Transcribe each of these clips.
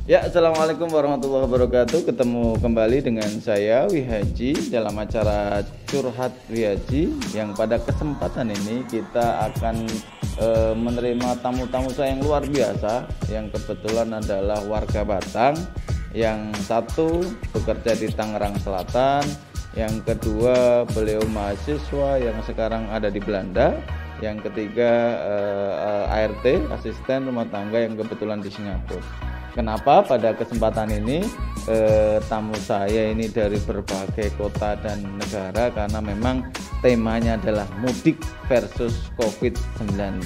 Ya, Assalamualaikum warahmatullahi wabarakatuh. Ketemu kembali dengan saya Wihaji dalam acara Curhat Wihaji, yang pada kesempatan ini kita akan menerima tamu-tamu saya yang luar biasa, yang kebetulan adalah warga Batang. Yang satu bekerja di Tangerang Selatan, yang kedua beliau mahasiswa yang sekarang ada di Belanda, yang ketiga ART, asisten rumah tangga, yang kebetulan di Singapura. Kenapa pada kesempatan ini tamu saya ini dari berbagai kota dan negara? Karena memang temanya adalah mudik versus COVID-19.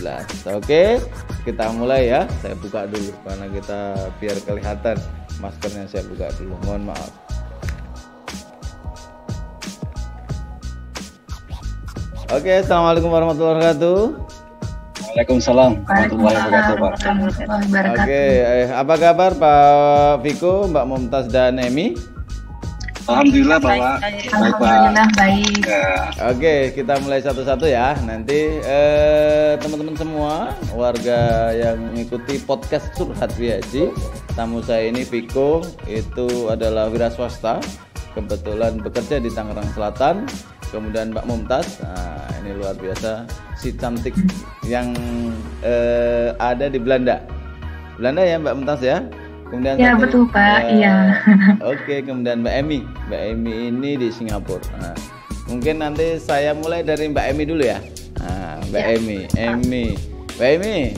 Oke, kita mulai ya. Saya buka dulu karena kita biar kelihatan maskernya, saya buka dulu. Mohon maaf. Oke, Assalamualaikum warahmatullahi wabarakatuh. Waalaikumsalam warahmatullahi wabarakatuh, Pak. Oke, apa kabar Pak Viko, Mbak Mumtaz dan Emi? Alhamdulillah, Pak. Alhamdulillah baik. Ya. Oke, kita mulai satu-satu ya. Nanti teman-teman semua warga yang mengikuti podcast Curhat Wihaji, tamu saya ini Viko, itu adalah wira swasta, kebetulan bekerja di Tangerang Selatan. Kemudian Mbak Mumtaz, nah ini luar biasa, si cantik yang ada di Belanda ya Mbak Mumtaz ya. Kemudian Ya betul Pak, iya. Oke, kemudian Mbak Emi ini di Singapura. Nah, mungkin nanti saya mulai dari Mbak Emi dulu ya. Nah, Mbak Emi,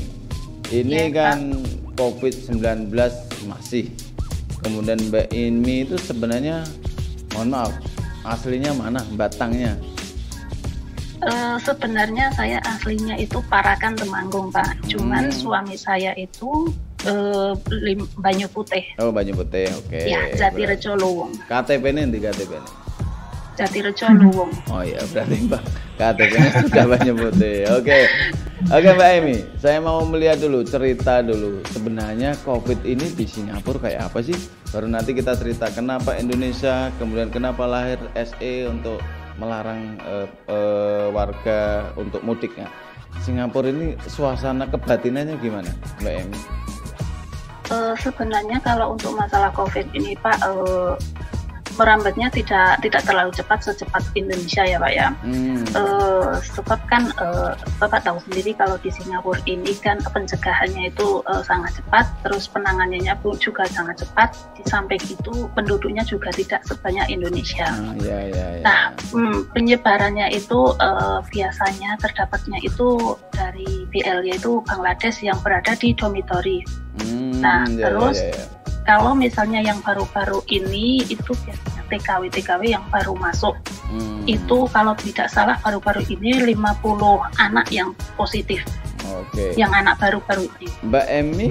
ini kan COVID-19 masih. Kemudian Mbak Emi itu sebenarnya, mohon maaf, aslinya mana? Batangnya? Sebenarnya saya aslinya itu Parakan Temanggung Pak. Cuman suami saya itu Banyu Putih. Oh, Banyu Putih, oke. Ya, Jatirejo Luwung. KTP-nya di KTP ini? Jatirejo Luwung. Oh iya, berarti Mbak KTP-nya sudah Banyu Putih. Oke, Mbak Emi, saya mau melihat dulu, cerita dulu. Sebenarnya COVID ini di Singapura kayak apa sih? Baru nanti kita cerita kenapa Indonesia, kemudian kenapa lahir SE untuk melarang warga untuk mudik. Nah, Singapura ini suasana kebatinannya gimana, Mbak Emi? Sebenarnya kalau untuk masalah COVID ini Pak, merambatnya tidak terlalu cepat secepat Indonesia ya Pak ya. Sebab kan Bapak tahu sendiri kalau di Singapura ini kan pencegahannya itu sangat cepat, terus penanganannya pun juga sangat cepat. Di samping itu penduduknya juga tidak sebanyak Indonesia. Ya. Nah, penyebarannya itu biasanya terdapatnya itu dari BL, yaitu Bangladesh yang berada di dormitory. Terus kalau misalnya yang baru-baru ini itu biasanya TKW yang baru masuk. Itu kalau tidak salah baru-baru ini 50 anak yang positif. Oke. Yang anak baru-baru ini. Mbak Emi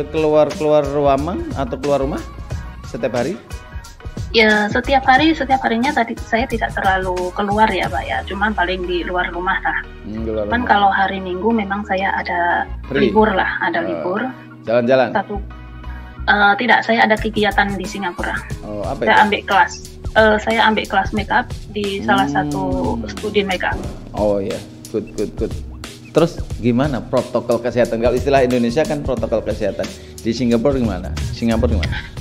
keluar ruangan atau keluar rumah setiap hari? Ya, setiap harinya tadi saya tidak terlalu keluar ya Pak ya, cuman paling di luar rumah lah. Cuman kalau hari Minggu memang saya ada libur lah, libur. Jalan-jalan? Tidak, saya ada kegiatan di Singapura. Oh, apa saya itu? ambil kelas. Saya ambil kelas makeup di salah satu studi makeup. Oh ya, good. Terus gimana protokol kesehatan? Kalau istilah Indonesia kan protokol kesehatan. Di Singapura gimana?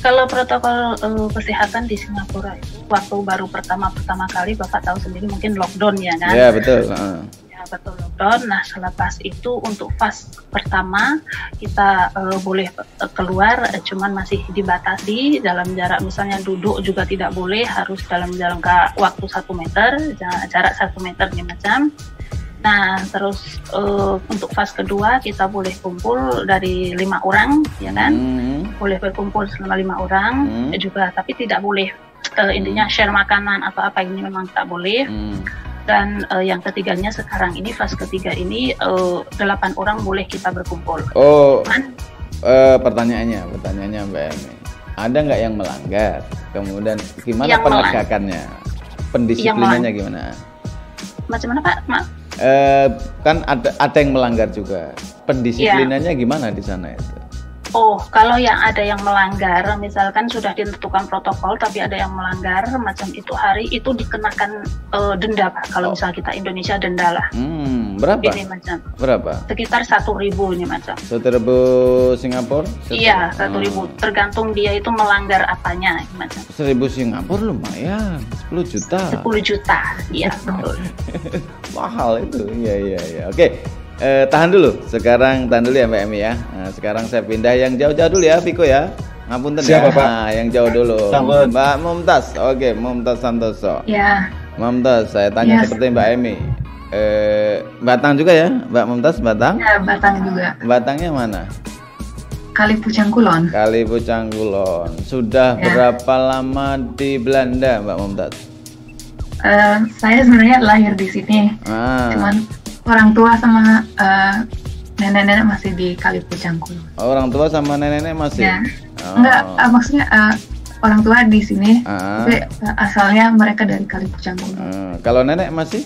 Kalau protokol kesehatan di Singapura itu waktu baru pertama kali Bapak tahu sendiri mungkin lockdown ya kan? Ya betul. Ya betul, lockdown. Nah selepas itu untuk fase pertama kita boleh keluar, cuman masih dibatasi dalam jarak, misalnya duduk juga tidak boleh, harus dalam jangka waktu 1 meter, jarak 1 meter 5 jam. Nah terus untuk fase kedua kita boleh kumpul dari 5 orang ya kan, boleh berkumpul selama 5 orang juga, tapi tidak boleh intinya share makanan atau apa, ini memang tak boleh. Dan yang ketiganya sekarang ini fase ketiga ini 8 orang boleh kita berkumpul. Oh, pertanyaannya Mbak Emi, ada nggak yang melanggar? Kemudian gimana yang penegakannya? Pendisiplinannya gimana? Macam mana Pak? Kan ada yang melanggar juga. Pendisiplinannya gimana di sana itu? Oh, kalau yang ada yang melanggar, misalkan sudah ditentukan protokol, tapi ada yang melanggar macam itu hari itu dikenakan denda, Pak. Kalau misal kita Indonesia denda lah. Berapa? Ini macam. Berapa? Sekitar 1.000 ini macam. 1.000 Singapura? Iya, 1.000. Tergantung dia itu melanggar apanya, ini macam. 1.000 Singapura lumayan, 10 juta. 10 juta, iya betul. Mahal itu, iya. Oke. Tahan dulu, sekarang tahan dulu ya Mbak Emi ya. Nah, sekarang saya pindah yang jauh-jauh dulu ya, Viko ya. Ngapunten ya. Siapa, Pak? Nah, yang jauh dulu. Sambut. Mbak Mumtaz. Oke, Mumtaz Santoso. Ya, Mumtaz, saya tanya Yes. seperti Mbak Emi. Batang juga ya, Mbak Mumtaz, Batang? ya Batang juga. Batangnya mana? Kali Pucang Kulon. Kali Pucang Kulon. Sudah Ya. berapa lama di Belanda, Mbak Mumtaz? Saya sebenarnya lahir di sini, cuman orang tua sama nenek-nenek masih di Kali Pucang Kulon. Orang tua sama nenek-nenek masih? Ya. Oh. Enggak, maksudnya orang tua di sini, Ah. tapi asalnya mereka dari Kali Pucang Kulon. Kalau nenek masih?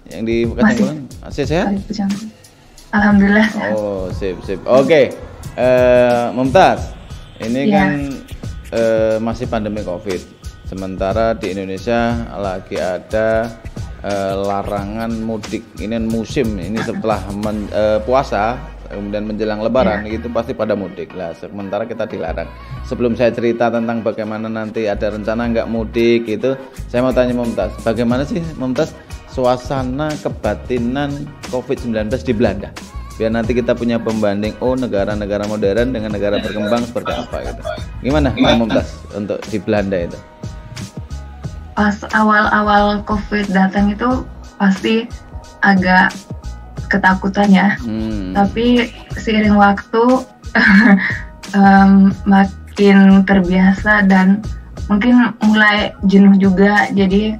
Yang di Kacang Masih. Kulon? Masih sehat? Kali Pucang Kulon. Alhamdulillah. Oh, sip. Oke, Mumtaz, ini Iya. kan masih pandemi COVID. Sementara di Indonesia lagi ada larangan mudik. Ini musim, ini setelah puasa, kemudian menjelang Lebaran itu pasti pada mudik lah. Sementara kita dilarang. Sebelum saya cerita tentang bagaimana nanti ada rencana nggak mudik itu, saya mau tanya Mumtaz, bagaimana sih Mumtaz suasana kebatinan COVID-19 di Belanda? Biar nanti kita punya pembanding, negara-negara modern dengan negara berkembang seperti apa gitu. Gimana Mumtaz untuk di Belanda itu? Pas awal-awal COVID datang itu pasti agak ketakutan ya. Tapi seiring waktu makin terbiasa dan mungkin mulai jenuh juga. Jadi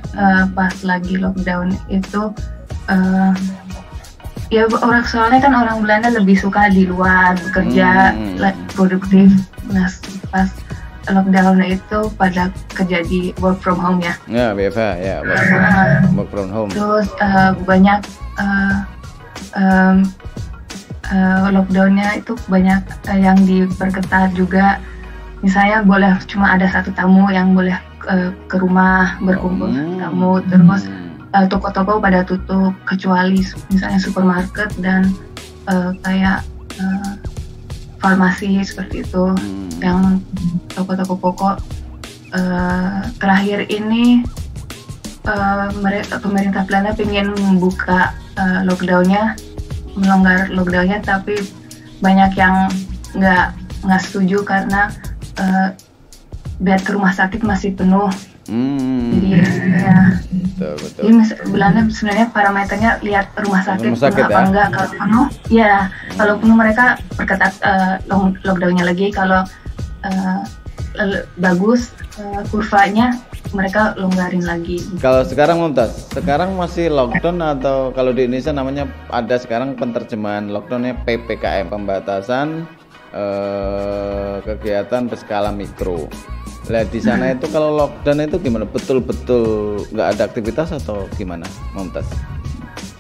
pas lagi lockdown itu ya soalnya kan orang Belanda lebih suka di luar bekerja, produktif. Nah pas lockdown itu pada kerja di work from home ya. Ya, BFH ya, work from home. Terus banyak lockdownnya itu banyak yang diperketat juga. Misalnya boleh cuma ada satu tamu yang boleh ke rumah berkumpul tamu. Terus toko-toko pada tutup kecuali misalnya supermarket dan kayak farmasi seperti itu, yang toko-toko pokok. Terakhir ini pemerintah Belanda ingin membuka melonggar lockdownnya, tapi banyak yang nggak setuju karena bed rumah sakit masih penuh. Jadi ya. Betul. Jadi Belanda sebenarnya parameternya lihat rumah sakit penuh apa ya? enggak. Kalau penuh, ya kalau penuh mereka perketat lockdownnya lagi. Kalau bagus kurvanya, mereka longgarin lagi. Kalau sekarang Mumtaz, sekarang masih lockdown atau kalau di Indonesia namanya ada sekarang penerjemahan lockdownnya PPKM, pembatasan kegiatan berskala mikro. Lah di sana itu kalau lockdown itu gimana? Betul-betul nggak ada aktivitas atau gimana, Mumtaz?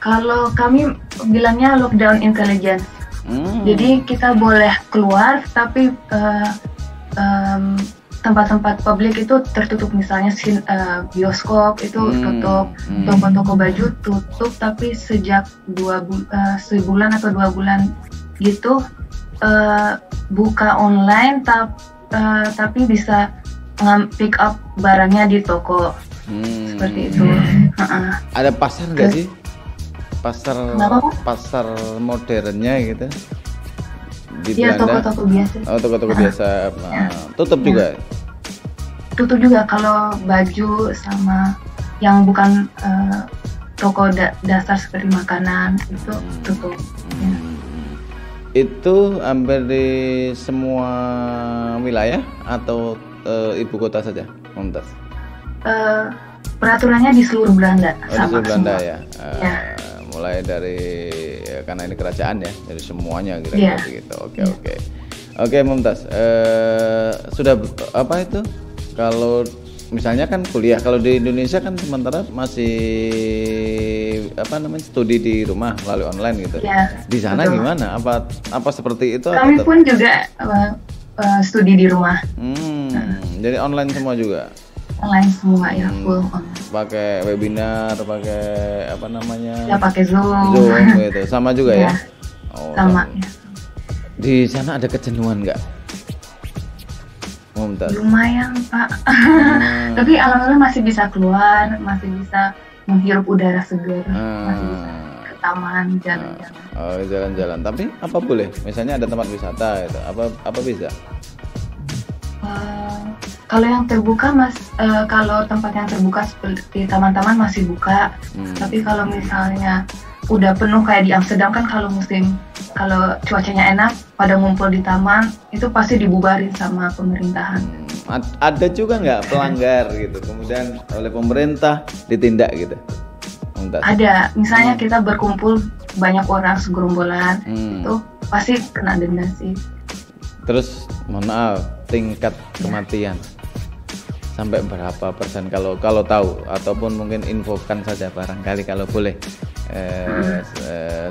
Kalau kami bilangnya lockdown intelligence. Jadi kita boleh keluar, tapi tempat-tempat publik itu tertutup. Misalnya bioskop itu tutup, toko-toko baju tutup, tapi sejak sebulan atau 2 bulan gitu buka online, tapi bisa pick up barangnya di toko. Seperti itu. Ada pasar nggak sih? Pasar modernnya gitu di Belanda? Belanda? Toko-toko biasa. Oh, toko-toko biasa. Tutup juga? Tutup juga kalau baju sama yang bukan toko dasar seperti makanan itu tutup. Itu hampir di semua wilayah atau ibu kota saja, Mumtaz? Peraturannya di seluruh Belanda. Di seluruh Belanda semua. ya. Mulai dari karena ini kerajaan ya, dari semuanya kira-kira gitu. Oke, Mumtaz. Sudah apa itu? Kalau misalnya kan kuliah, kalau di Indonesia kan sementara masih studi di rumah melalui online gitu. Ya, di sana betul. Gimana? Apa seperti itu? Kami pun juga studi di rumah. Jadi online semua juga. Online semua ya, full online. Pakai webinar, pakai apa namanya? Ya pakai Zoom. Zoom gitu. Sama juga ya? Oh, sama. Ya. Di sana ada kejenuhan nggak? Mumtaz? Lumayan Pak. Tapi alhamdulillah masih bisa keluar, masih bisa menghirup udara segar, masih bisa ke taman, jalan-jalan. Oh, jalan-jalan. Tapi apa boleh? Misalnya ada tempat wisata itu, apa bisa? Kalau yang terbuka kalau tempat yang terbuka seperti taman-taman masih buka. Tapi kalau misalnya udah penuh kayak di Amsterdam kan kalau cuacanya enak pada ngumpul di taman itu pasti dibubarin sama pemerintahan. Ada juga nggak pelanggar gitu kemudian oleh pemerintah ditindak gitu? Ada, misalnya kita berkumpul banyak orang segerombolan itu pasti kena denda sih. Terus mohon maaf, tingkat kematian sampai berapa persen kalau tahu, ataupun mungkin infokan saja barangkali kalau boleh,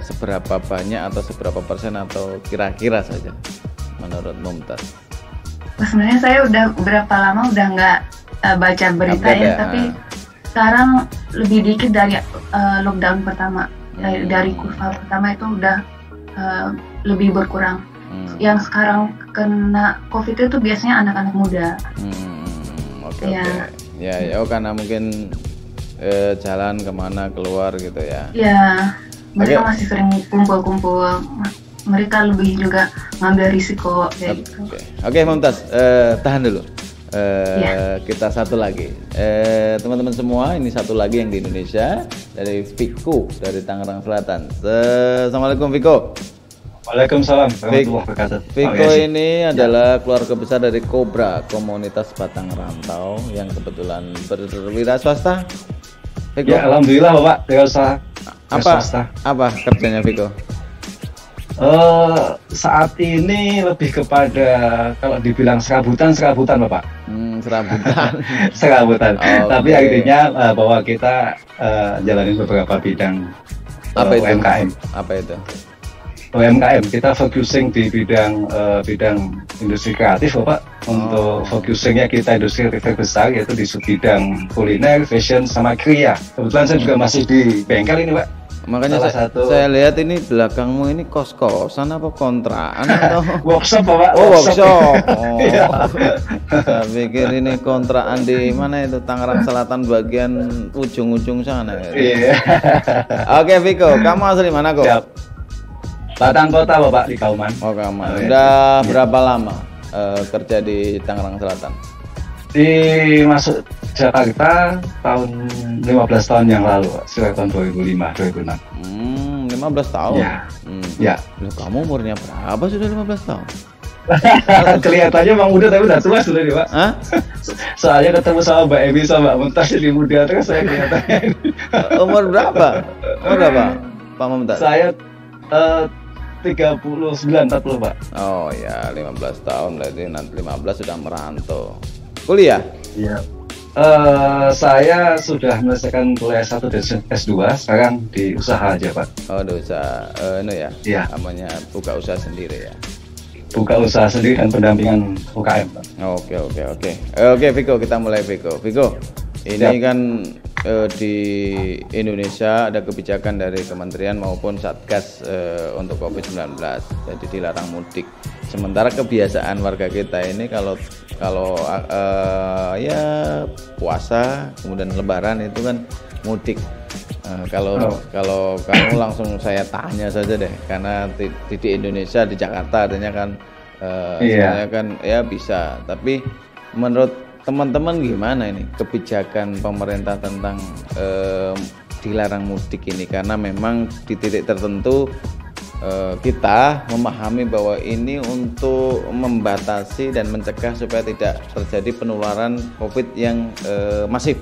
seberapa banyak atau seberapa persen atau kira-kira saja menurut Mumtaz? Sebenarnya saya udah berapa lama udah nggak baca berita ya, tapi sekarang lebih dikit dari lockdown pertama, dari kurva pertama itu udah lebih berkurang. Yang sekarang kena COVID itu biasanya anak-anak muda. Oke. Ya, karena mungkin jalan kemana keluar gitu ya. Ya, mereka masih sering kumpul-kumpul. Mereka lebih juga ngambil risiko kayak gitu. Oke, Mumtaz, tahan dulu. Kita satu lagi, teman-teman semua, ini satu lagi yang di Indonesia dari Viko dari Tangerang Selatan. Assalamualaikum Viko. Waalaikumsalam warahmatullahi wabarakatuh. Viko ini adalah keluarga besar dari Kobra, komunitas Batang Rantau yang kebetulan berwira swasta. Viko? Ya, alhamdulillah Bapak, swasta. Apa kerjanya Viko? Saat ini lebih kepada kalau dibilang serabutan Bapak. Serabutan. Serabutan. Tapi artinya bahwa kita jalanin beberapa bidang UMKM. Apa itu? UMKM, kita focusing di bidang industri kreatif Bapak. Untuk focusingnya kita industri kreatif besar, yaitu di bidang kuliner, fashion, sama kriya. Kebetulan saya juga masih di bengkel ini Pak. Makanya saya lihat ini belakangmu ini kos-kosan apa kontrakan atau workshop Bapak? Workshop. Saya pikir ini kontrakan di mana itu, Tangerang Selatan bagian ujung-ujung sana ya. Iya. Oke Viko, kamu asli mana kok? Batang Kota Bapak, di Kauman. Oh Kauman. Udah berapa lama kerja di Tangerang Selatan? Masuk Jakarta tahun 15 tahun yang lalu, sekitar tahun 2005-2006. 15 tahun? Ya. Loh, kamu umurnya berapa sudah 15 tahun? Kelihatannya emang muda tapi udah tua sudah nih Pak. Hah? Soalnya ketemu sama Mbak Emi sama Mbak Mumtaz jadi muda terus saya kelihatannya. Umur berapa? Pak Mumtaz? Saya 39-40 Pak. Oh ya, 15 tahun berarti nanti 15 sudah merantau. Kuliah? Iya. Saya sudah menyelesaikan kuliah S1 dan S2, sekarang di usaha aja Pak. Oh, di usaha, ya? Iya. Namanya buka usaha sendiri ya? Buka usaha sendiri dan pendampingan UKM Pak. Oke, Viko, kita mulai Viko. Ini kan di Indonesia ada kebijakan dari kementerian maupun Satgas untuk COVID-19, jadi dilarang mudik. Sementara kebiasaan warga kita ini kalau ya puasa kemudian Lebaran itu kan mudik. Kalau kamu langsung saya tanya saja deh, karena di Indonesia di Jakarta artinya kan sebenarnya kan ya bisa, tapi menurut teman-teman gimana ini kebijakan pemerintah tentang dilarang mudik ini? Karena memang di titik tertentu kita memahami bahwa ini untuk membatasi dan mencegah supaya tidak terjadi penularan COVID yang masif,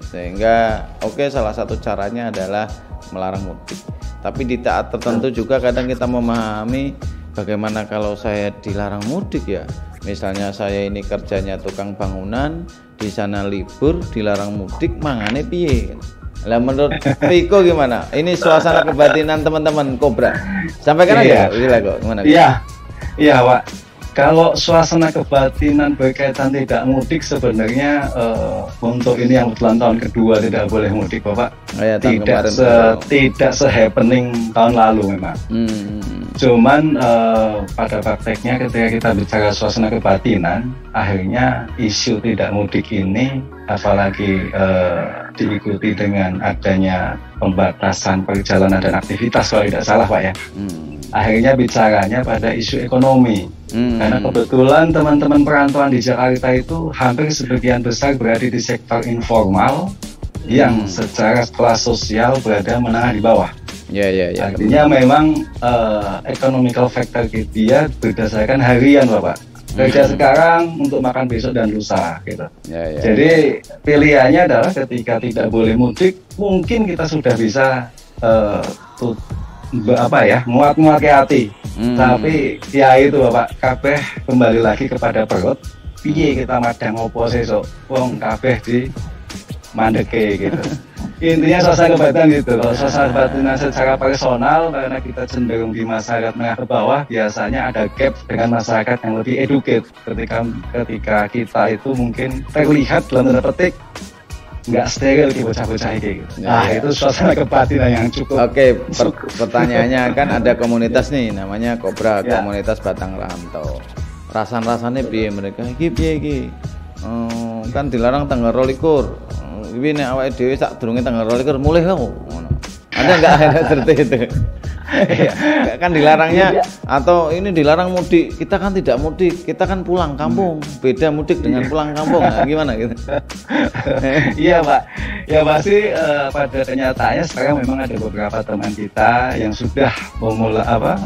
sehingga salah satu caranya adalah melarang mudik. Tapi di saat tertentu juga kadang kita memahami bagaimana kalau saya dilarang mudik ya, misalnya saya ini kerjanya tukang bangunan, di sana libur, dilarang mudik, mangane piye? Lah menurut Viko gimana? Ini suasana kebatinan teman-teman Kobra. Sampaikan aja, gila kok, gimana? Iya Pak. Kalau suasana kebatinan berkaitan tidak mudik sebenarnya untuk ini yang kebetulan tahun kedua tidak boleh mudik Bapak, tidak se-happening tahun lalu memang. Cuman pada prakteknya ketika kita bicara suasana kebatinan, akhirnya isu tidak mudik ini apalagi diikuti dengan adanya pembatasan perjalanan dan aktivitas kalau tidak salah Pak ya. Akhirnya bicaranya pada isu ekonomi. Karena kebetulan teman-teman perantauan di Jakarta itu hampir sebagian besar berada di sektor informal yang secara kelas sosial berada menengah di bawah. Artinya memang economical factor dia berdasarkan harian Bapak. Kerja sekarang untuk makan besok dan lusa gitu. Jadi pilihannya adalah ketika tidak boleh mudik, mungkin kita sudah bisa muat-muat ke hati. Tapi ya itu Bapak, kabeh kembali lagi kepada perut. Piye kita madang opo sesuk wong kabeh di mandeke gitu. Intinya suasana kebatinan gitu. Kalau suasana kebatinan secara personal, karena kita cenderung di masyarakat menengah ke bawah, biasanya ada gap dengan masyarakat yang lebih educate. Ketika kita itu mungkin terlihat dalam tanda petik nggak steril di bocah-bocah gitu. Itu suasana kebatinan yang cukup. Oke, pertanyaannya kan ada komunitas nih namanya Kobra, komunitas Batang Rantau. Rasan-rasane piye mereka? Iki piye iki? Kan dilarang tanggal 22. Iki nek awake dhewe sak durunge tanggal 22 mulih kok ngono. Ada enggak seperti itu? Kan dilarangnya atau ini dilarang mudik, kita kan tidak mudik, kita kan pulang kampung. Beda mudik dengan pulang kampung. Nah, gimana gitu? Iya Pak, ya pasti pada kenyataannya sekarang memang ada beberapa teman kita yang sudah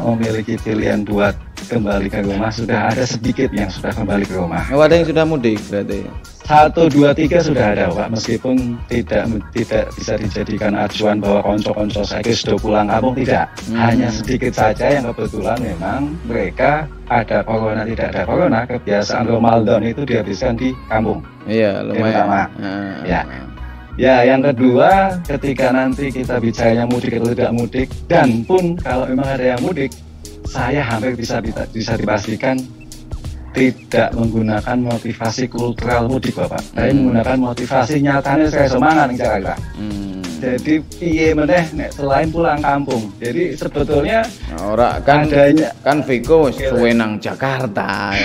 memiliki pilihan buat kembali ke rumah. Sudah ada sedikit yang sudah kembali ke rumah. Oh, ada yang sudah mudik berarti? 1, 2, 3 sudah ada Pak, meskipun tidak bisa dijadikan acuan bahwa konco-konco saya sudah pulang kampung, tidak. Hanya sedikit saja yang kebetulan memang mereka ada corona tidak ada corona, kebiasaan Ramadan itu dihabiskan di kampung. Iya, lumayan. Ya, yang kedua, ketika nanti kita bicaranya mudik atau tidak mudik, dan pun kalau memang ada yang mudik, saya hampir bisa dipastikan tidak menggunakan motivasi kultural mudik Bapak, tapi menggunakan motivasi nyatanya saya semangat nih Jakarta. Jadi piye meneh nek selain pulang kampung. Jadi sebetulnya ora kan adanya kan Viko wis suwe nang Jakarta.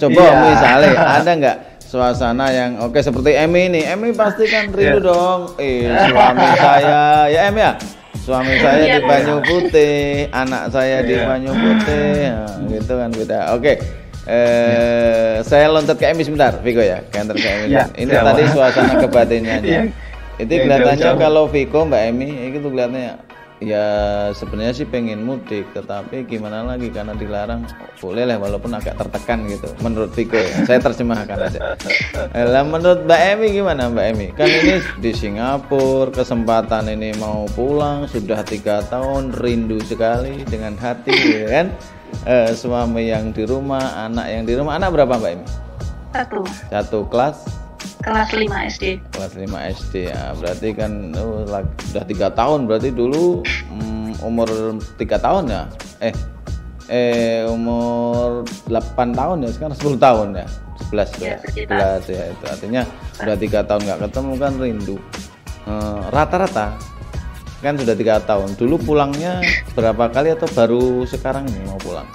Coba misalnya ada nggak suasana yang oke seperti Emi ini? Emi pasti kan rindu dong. Suami saya ya Emi ya. Suami saya di Banyu Putih, anak saya di Banyu Putih, gitu kan beda. Oke. Saya loncat ke Emi sebentar, Viko ya, kantor ke Emi. Ini tadi suasana kebatinannya. Itu kelihatannya kalau Viko, Mbak Emi, itu kelihatannya ya sebenarnya sih pengen mudik, tetapi gimana lagi karena dilarang. Boleh lah walaupun agak tertekan gitu. Menurut Viko ya, saya terjemahkan aja. Menurut Mbak Emi gimana Mbak Emi? Kan ini di Singapura, kesempatan ini mau pulang sudah 3 tahun, rindu sekali dengan hati, ya kan? Suami yang di rumah, anak yang di rumah. Anak berapa Mbak Emi? 1 kelas 5 SD. Kelas 5 SD ya, berarti kan sudah 3 tahun, berarti dulu umur 3 tahun ya? Umur 8 tahun ya, sekarang 10 tahun ya? 11 ya? 11 ya, itu artinya sudah 3 tahun nggak ketemu kan rindu. Rata-rata kan sudah 3 tahun. Dulu pulangnya berapa kali atau baru sekarang ini mau pulang?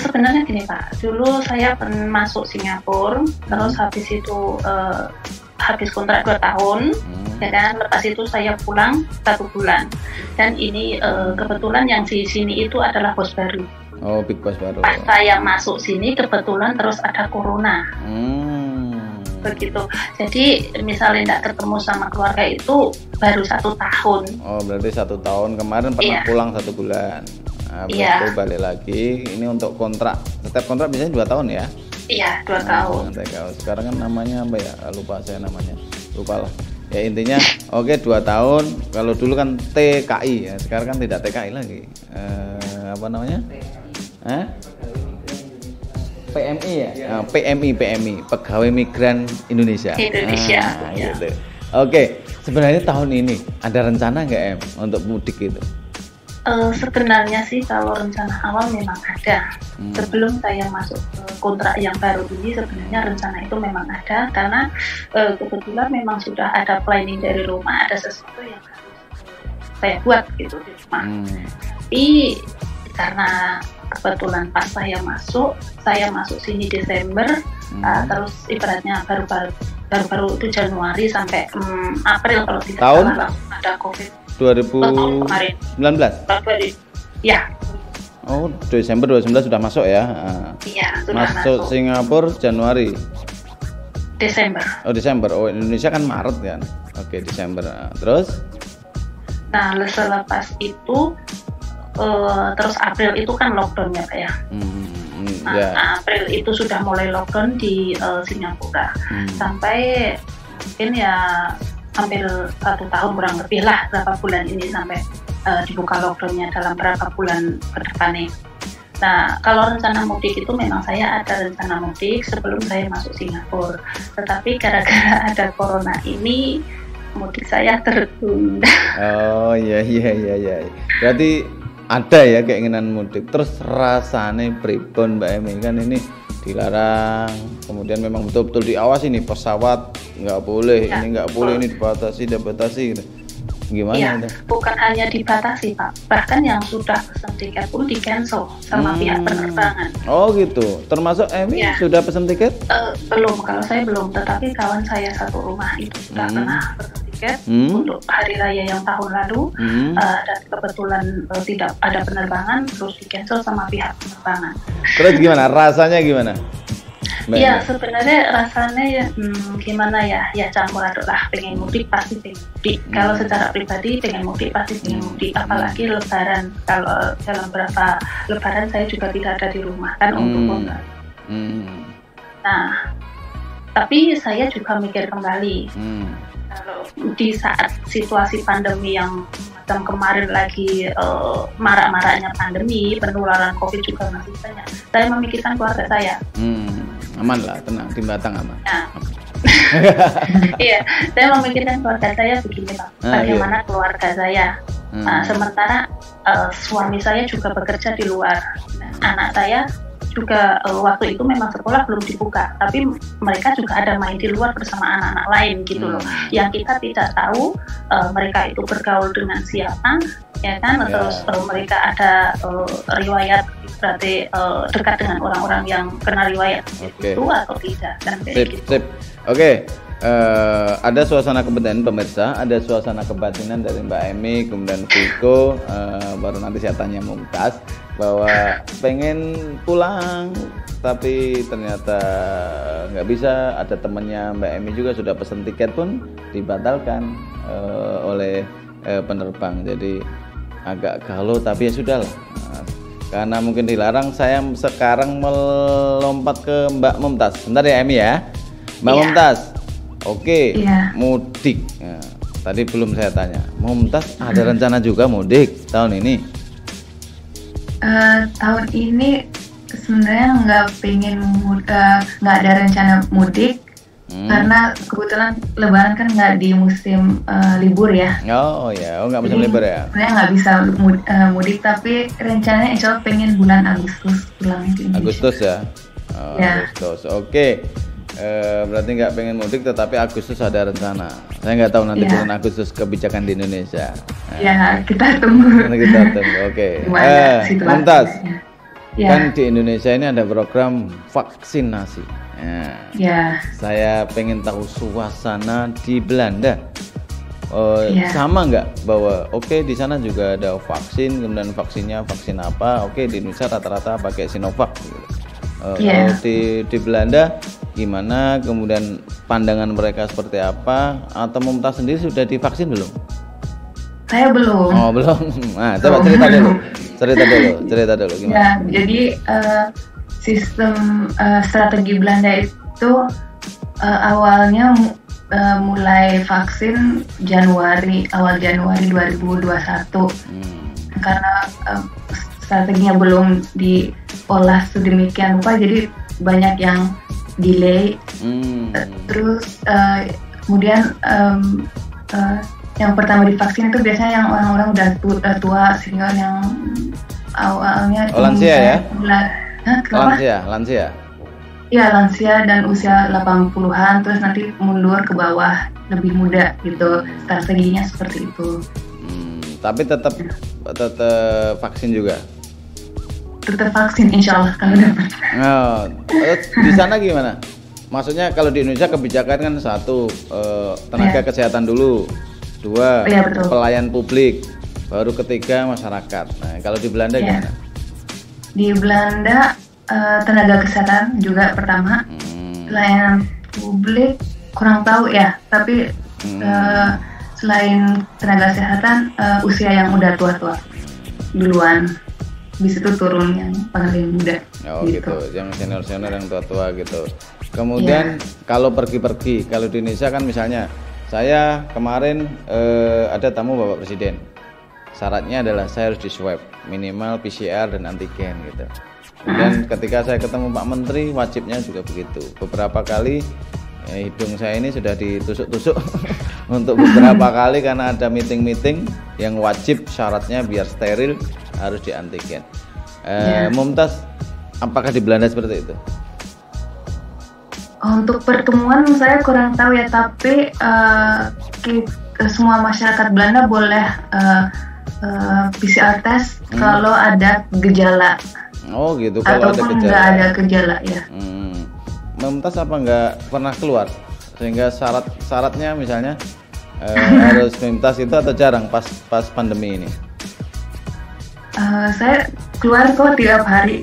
Sebenarnya gini Pak, dulu saya pernah masuk Singapura, terus habis itu habis kontrak 2 tahun, ya kan. Lepas itu saya pulang 1 bulan. Dan ini kebetulan yang di sini itu adalah bos baru. Oh, big boss baru. Pas saya masuk sini kebetulan terus ada corona. Begitu. Jadi misalnya tidak ketemu sama keluarga itu baru 1 tahun. Oh, berarti 1 tahun. Kemarin pernah pulang 1 bulan. Nah, baru balik lagi. Ini untuk kontrak. Setiap kontrak biasanya 2 tahun ya? Iya, 2 tahun. Sekarang kan namanya apa ya? Lupa saya namanya. Lupa lah. Ya intinya oke 2 tahun. Kalau dulu kan TKI ya, sekarang kan tidak TKI lagi. Apa namanya? PMI ya? PMI, Pegawai Migran Indonesia. Gitu. Oke, sebenarnya tahun ini ada rencana nggak Em untuk mudik itu? Sebenarnya sih kalau rencana awal memang ada. Sebelum saya masuk ke kontrak yang baru ini, sebenarnya rencana itu memang ada, karena kebetulan memang sudah ada planning dari rumah, ada sesuatu yang harus saya buat gitu di rumah. Tapi karena kebetulan pas saya masuk sini Desember, terus ibaratnya baru itu Januari sampai April kalau tidak salah langsung ada COVID. 2019? Ya. Oh, Desember 2019 sudah masuk ya? Iya, sudah masuk. Singapura Januari? Desember. Oh, Desember. Oh, Indonesia kan Maret kan? Oke, Desember. Terus? Nah, selepas itu, terus April itu kan lockdown ya Pak ya? April itu sudah mulai lockdown di Singapura. Sampai mungkin ya hampir 1 tahun kurang lebih lah, berapa bulan ini sampai dibuka lockdownnya dalam berapa bulan ke depan nih. Nah, kalau rencana mudik itu memang saya ada rencana mudik sebelum saya masuk Singapura. Tetapi gara-gara ada corona ini, mudik saya tertunda. Oh iya. Berarti ada ya keinginan mudik. Terus rasanya pripun Mbak Emi, kan ini dilarang, kemudian memang betul-betul diawasi nih, pesawat nggak boleh, ini nggak boleh, ini dibatasi gitu. Gimana itu? Bukan hanya dibatasi Pak, bahkan yang sudah pesen tiket pun di cancel sama pihak penerbangan. Oh gitu, termasuk Emi sudah pesen tiket? Belum, kalau saya belum, tetapi kawan saya satu rumah itu sudah pernah pesen tiket untuk hari raya yang tahun lalu, dan kebetulan tidak ada penerbangan, terus di cancel sama pihak penerbangan. Terus gimana, rasanya gimana? Iya, sebenarnya rasanya ya gimana ya campur aduk lah. Pengen mudik pasti pengen mudik. Kalau secara pribadi pengen mudik pasti pengen mudik, apalagi Lebaran. Kalau dalam berapa Lebaran saya juga tidak ada di rumah kan untuk kontrak. Nah, tapi saya juga mikir kembali, kalau di saat situasi pandemi yang macam kemarin lagi marak-maraknya pandemi, penularan COVID juga masih banyak, saya memikirkan keluarga saya. Aman lah, tenang, di Batang aman. Nah. Iya, saya memikirkan keluarga saya begini Pak, bagaimana keluarga saya. Sementara suami saya juga bekerja di luar. Anak saya juga waktu itu memang sekolah belum dibuka, tapi mereka juga ada main di luar bersama anak-anak lain gitu loh. Yang kita tidak tahu mereka itu bergaul dengan siapa, ya kan? Terus mereka ada riwayat, berarti dekat dengan orang-orang yang kena riwayat itu atau tidak, dan sip. Oke. Ada suasana kebatinan pemirsa, ada suasana kebatinan dari Mbak Emi, kemudian Viko, baru nanti saya tanya Mumtaz bahwa pengen pulang tapi ternyata nggak bisa. Ada temannya Mbak Emi juga sudah pesen tiket pun dibatalkan oleh penerbang, jadi agak galau, tapi ya sudahlah. Karena mungkin dilarang, saya sekarang melompat ke Mbak Mumtaz. Bentar ya Emi ya, Mbak Mumtaz. Oke, mudik. Nah, tadi belum saya tanya. Mumtaz ada rencana juga mudik tahun ini? Tahun ini sebenarnya nggak ada rencana mudik, karena kebetulan Lebaran kan nggak di musim libur ya. Oh ya, nggak musim libur ya. Sebenarnya nggak bisa mudik, tapi rencananya insya Allah pengen bulan Agustus pulang ke Indonesia. Agustus ya. Agustus. Oke. Berarti nggak pengen mudik, tetapi Agustus ada rencana. Saya nggak tahu nanti bulan Agustus kebijakan di Indonesia. Kita tunggu. Oke. Mumtaz, kan di Indonesia ini ada program vaksinasi. Saya pengen tahu suasana di Belanda. Sama nggak bahwa di sana juga ada vaksin, kemudian vaksinnya vaksin apa? Di Indonesia rata-rata pakai Sinovac. Di Belanda gimana, kemudian pandangan mereka seperti apa, atau Mumtaz sendiri sudah divaksin belum? Saya belum. Oh belum. Nah, coba cerita dulu gimana? Ya, jadi sistem strategi Belanda itu awalnya mulai vaksin awal Januari 2021, karena strateginya belum diolah sedemikian rupa, jadi banyak yang delay. Terus kemudian yang pertama divaksin itu biasanya yang orang-orang udah tua senior yang awalnya lansia ya? Lansia. Iya, lansia dan usia 80-an, terus nanti mundur ke bawah lebih muda gitu. Strateginya seperti itu. Tapi tetap vaksin juga? Tetap vaksin insya Allah kalau dapat. Di sana gimana? Maksudnya kalau di Indonesia kebijakan kan satu, tenaga kesehatan dulu, dua, pelayan publik, baru ketiga masyarakat. Nah, kalau di Belanda gimana? Di Belanda tenaga kesehatan juga pertama, pelayanan publik kurang tahu ya, tapi selain tenaga kesehatan usia yang udah tua-tua duluan, bis itu turun yang paling muda. Oh gitu, yang senior-senior yang tua-tua gitu. Kemudian kalau pergi-pergi, kalau di Indonesia kan misalnya saya kemarin ada tamu Bapak Presiden, syaratnya adalah saya harus di swab minimal PCR dan antigen gitu. Dan ketika saya ketemu Pak Menteri, wajibnya juga begitu. Beberapa kali hidung saya ini sudah ditusuk-tusuk untuk beberapa kali karena ada meeting-meeting yang wajib syaratnya biar steril harus di antigen. Mumtaz, apakah di Belanda seperti itu? Untuk pertemuan saya kurang tahu ya, tapi semua masyarakat Belanda boleh PCR test kalau ada gejala. Oh gitu, kalau ada gejala. Nggak ada gejala ya. Mumtaz apa nggak pernah keluar sehingga syaratnya misalnya harus Mumtaz itu atau jarang pas pandemi ini? Saya keluar kok tiap hari.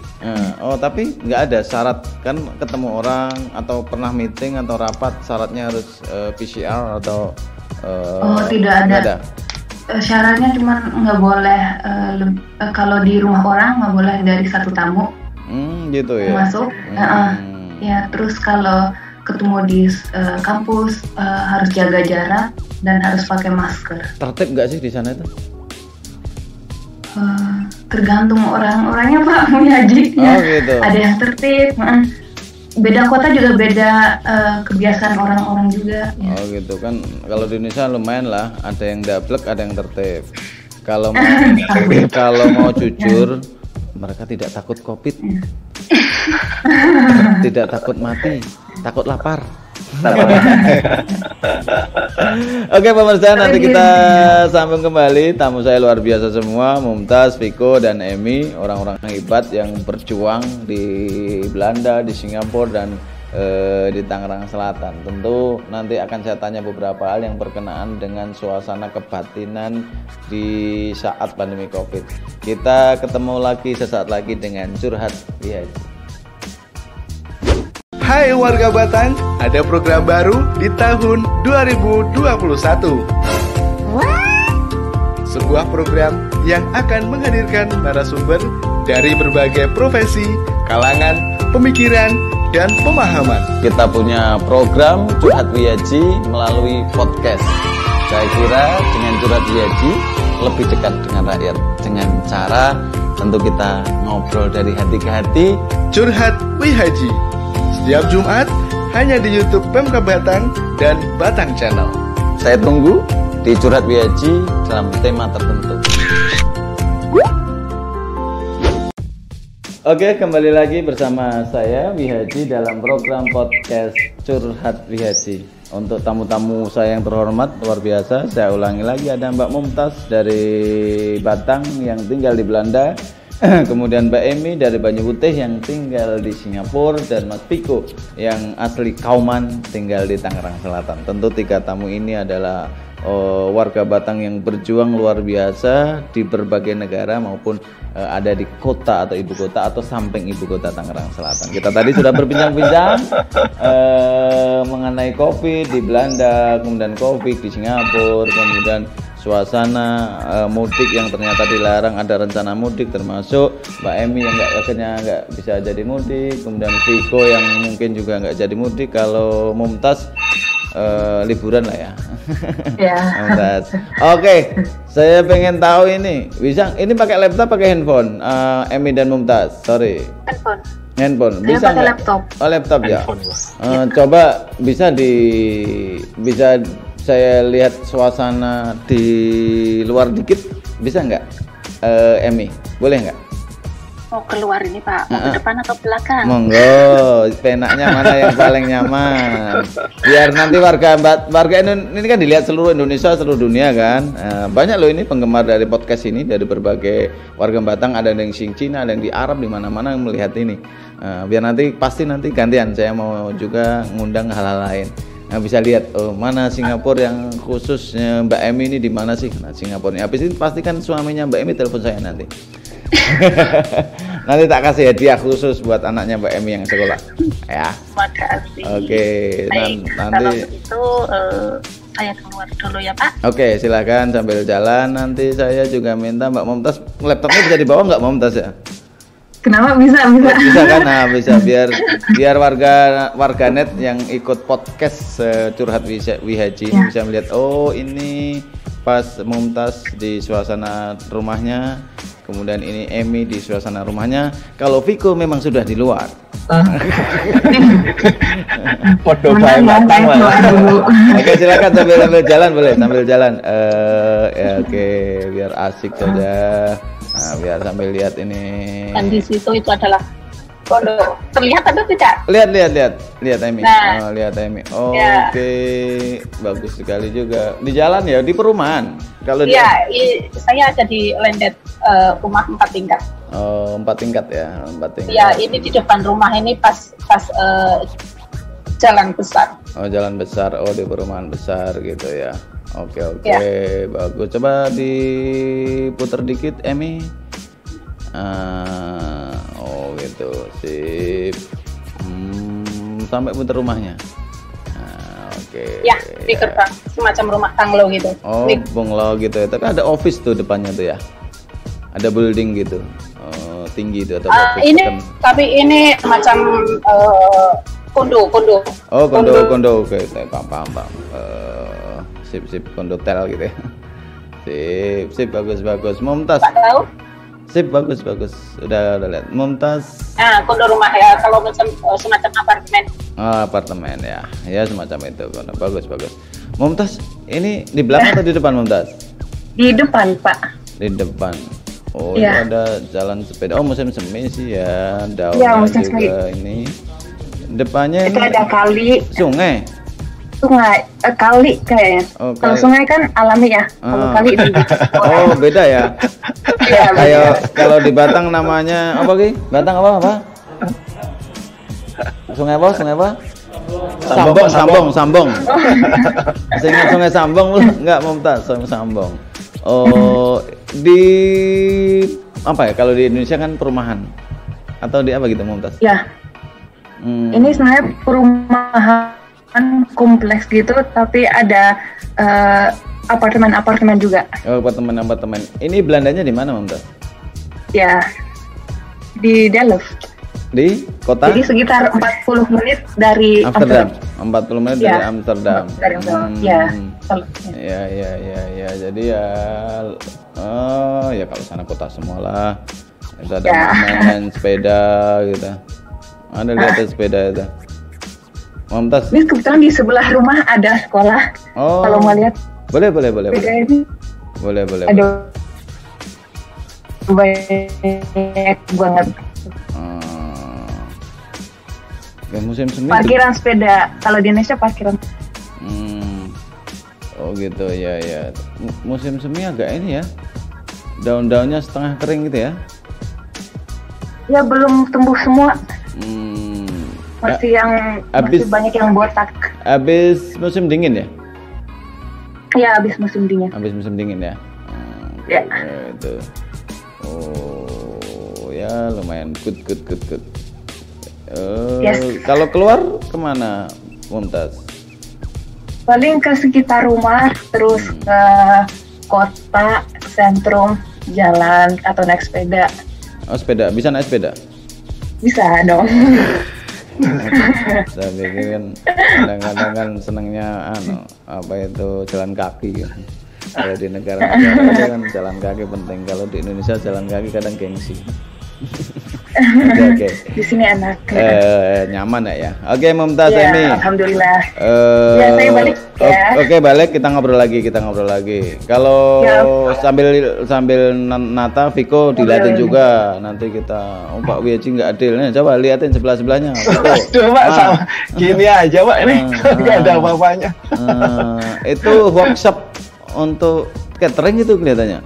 Tapi nggak ada syarat kan ketemu orang atau pernah meeting atau rapat syaratnya harus PCR atau? Tidak ada. Syaratnya cuma nggak boleh kalau di rumah orang nggak boleh dari satu tamu. Gitu ya. Masuk. Ya, terus kalau ketemu di kampus harus jaga jarak dan harus pakai masker. Tertib nggak sih di sana itu? Tergantung orang-orangnya Pak Haji. Gitu. Ada yang tertib. Beda kota juga beda kebiasaan orang-orang juga. Ya. Gitu kan. Kalau di Indonesia lumayan lah. Ada yang dablek, ada yang tertib. Kalau mau jujur, mereka tidak takut COVID. Tidak takut mati, takut lapar. Oke pemirsa, nanti kita sambung kembali. Tamu saya luar biasa semua, Mumtaz, Viko, dan Emi, orang-orang hebat yang berjuang di Belanda, di Singapura, dan di Tangerang Selatan. Tentu nanti akan saya tanya beberapa hal yang berkenaan dengan suasana kebatinan di saat pandemi COVID. Kita ketemu lagi sesaat lagi dengan Curhat Wihaji. Hai warga Batang, ada program baru di tahun 2021. Sebuah program yang akan menghadirkan narasumber dari berbagai profesi, kalangan, pemikiran, dan pemahaman. Kita punya program Curhat Wihaji melalui podcast. Saya kira dengan Curhat Wihaji lebih dekat dengan rakyat, dengan cara tentu kita ngobrol dari hati ke hati. Curhat Wihaji setiap Jumat hanya di YouTube Pemkab Batang dan Batang Channel. Saya tunggu di Curhat Wihaji dalam tema tertentu. Oke, kembali lagi bersama saya Wihaji dalam program podcast Curhat Wihaji. Untuk tamu-tamu saya yang terhormat, luar biasa, saya ulangi lagi, ada Mbak Mumtaz dari Batang yang tinggal di Belanda. Kemudian Mbak Emi dari Banyu Putih yang tinggal di Singapura, dan Mas Piko yang asli Kauman tinggal di Tangerang Selatan. Tentu tiga tamu ini adalah warga Batang yang berjuang luar biasa di berbagai negara maupun ada di kota atau ibu kota atau samping ibu kota Tangerang Selatan. Kita tadi sudah berbincang-bincang mengenai COVID di Belanda, kemudian COVID di Singapura, kemudian suasana mudik yang ternyata dilarang, ada rencana mudik, termasuk Mbak Emi yang akhirnya nggak bisa jadi mudik, kemudian Viko yang mungkin juga nggak jadi mudik. Kalau Mumtaz liburan lah ya. Mumtaz. Oke, saya pengen tahu ini, bisa ini pakai laptop pakai handphone? Emi dan Mumtaz, sorry. Handphone. Bisa nggak? Laptop. Oh laptop ya. Coba bisa saya lihat suasana di luar dikit, bisa nggak, Emi? Boleh nggak? Mau keluar ini Pak, mau ke depan atau belakang? Monggo, penaknya mana yang paling nyaman? Biar nanti warga ini kan dilihat seluruh Indonesia, seluruh dunia kan. Banyak loh ini penggemar dari podcast ini dari berbagai warga Batang, ada yang di Cina, ada yang di Arab, di mana-mana yang melihat ini. Biar nanti pasti nanti gantian, saya mau juga ngundang hal-hal lain. Nah, bisa lihat mana Singapura yang khususnya Mbak Emi ini di mana sih? Nah, Singapura. Habis ini pastikan suaminya Mbak Emi telepon saya nanti. Nanti tak kasih hadiah khusus buat anaknya Mbak Emi yang sekolah ya. Makasih. Oke. Baik, Nanti kalau begitu saya keluar dulu ya Pak. Oke, silakan sambil jalan. Nanti saya juga minta Mbak Momtaz, laptopnya bisa dibawa nggak Momtaz ya? Kenapa bisa? Bisa kan? Nah, bisa biar warganet yang ikut podcast Curhat Wihaji Ya. bisa melihat, oh ini pas Momtaz di suasana rumahnya, kemudian ini Emi di suasana rumahnya. Kalau Viko memang sudah di luar. Podo bae matang lah. Oke, silakan sambil jalan boleh, sambil jalan. Ya, oke, biar asik saja. Nah, biar sambil lihat ini. Dan di situ itu adalah pondok. Terlihat atau tidak? Lihat Emi. Nah. Oh, lihat Emi. Ya. Oke, bagus sekali juga. Di jalan ya, di perumahan. Kalau Iya, saya ada di landed rumah 4 tingkat. Oh, 4 tingkat ya, 4 tingkat. Iya, ini di depan rumah ini pas jalan besar. Oh, jalan besar. Oh, di perumahan besar gitu ya. Oke, Ya. bagus. Coba diputar dikit, Emi. Oh gitu, sip. Sampai putar rumahnya. Oke. Ya, di gerbang semacam rumah bungalow gitu. Oh, bungalow gitu ya. Tapi ada office tuh depannya tuh ya. Ada building gitu. Tinggi itu atau office. Ini tapi ini macam kondo. Oh, kondo. Oke, paham. Sip kondo tel gitu ya. Sip bagus. Momtaz. Pak tahu? Sip bagus. Udah lihat. Momtaz. Nah, kondo rumah ya, kalau macam semacam apartemen. Oh, apartemen ya. Ya semacam itu. Kondo. Bagus. Momtaz, ini di belakang atau di depan Momtaz? Di depan Pak. Di depan. Oh, Ya. ini ada jalan sepeda. Oh, musim semi sih ya. Daunnya Ya, musim juga ini. Depannya Itu ini ada kali, sungai. kali kayaknya. Oh, Kalau kali. sungai kan alami ya. Kalau kali itu. Oh, beda ya. Iya, Kayak kalau di Batang namanya apa Ki? Batang apa? Sungai apa? Sambong. Sungai Sambong lu enggak Momtaz, Sambong. Oh, di apa ya? Kalau di Indonesia kan perumahan. Atau di apa gitu Momtaz? Ya, ini sebenarnya perumahan kompleks gitu, tapi ada apartemen juga. Oh, apartemen. Ini Belandanya di mana Momtaz? Ya, di Delft. Di kota? Jadi sekitar 40 menit dari Amsterdam. 40 menit dari Ya. Amsterdam. Dari Amsterdam. Ya. Ya. Jadi ya, ya kalau sana kota semua lah. Itu ada Ya. main sepeda gitu. Ada lihat sepeda itu. Momtaz. Ini kebetulan di sebelah rumah ada sekolah. Oh. Kalau mau lihat Boleh. sepeda ini Boleh. ada banyak banget. Ya, musim semi. Parkiran sepeda. Kalau di Indonesia parkiran. Oh gitu ya. Musim semi agak ini ya. Daun-daunnya setengah kering gitu ya. Ya belum tumbuh semua. Masih habis- banyak yang botak. Habis musim dingin ya? Ya habis musim dingin. Habis musim dingin ya. Ya. Itu. Oh ya lumayan good. Yes. Kalau keluar kemana Momtaz? Paling ke sekitar rumah, terus ke kota, sentrum, jalan atau naik sepeda. Oh sepeda, bisa naik sepeda? Bisa dong. Saya pikir kan kadang-kadang kan senangnya apa itu jalan kaki kan. Kalau di negara-negara itu kan jalan kaki penting. Kalau di Indonesia jalan kaki kadang gengsi. Oke. Di sini enak. Nyaman ya. Oke, Mumtaz Ya, Emi. alhamdulillah. Ya, saya balik ya. Oke, balik kita ngobrol lagi. Kalau Ya. sambil Nata, Viko dilihatin juga. Nanti kita, Pak Wihaji nggak adil. Nih, coba liatin sebelahnya. Aduh, Pak, sama gini aja, Pak, ini nggak ada apa-apanya. Itu workshop untuk catering itu kelihatannya.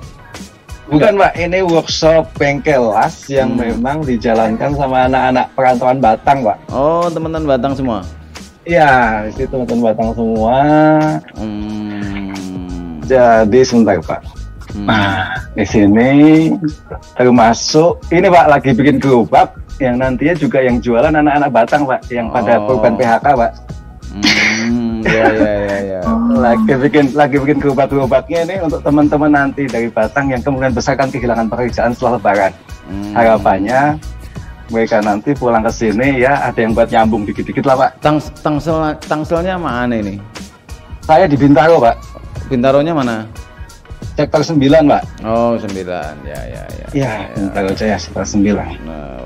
Bukan, Pak, ini workshop bengkel las yang memang dijalankan sama anak-anak perantauan Batang, Pak. Oh, teman-teman Batang semua. Iya, di situ teman-teman Batang semua. Jadi sebentar, Pak. Nah, di sini termasuk ini, Pak, lagi bikin gerobak yang nantinya juga yang jualan anak-anak Batang, Pak, yang pada korban PHK, Pak. Ya. Lagi bikin gerobak-gerobaknya ini untuk teman-teman nanti dari Batang yang kemungkinan besar kan kehilangan pekerjaan setelah Lebaran. Harapannya mereka nanti pulang ke sini ya ada yang buat nyambung dikit-dikit lah, Pak. Tangselnya mana ini? Saya di Bintaro, Pak. Bintaronya mana? Sektor 9, Pak. Oh, 9. Ya. Iya, Bintaro Jaya sektor 9. Nah,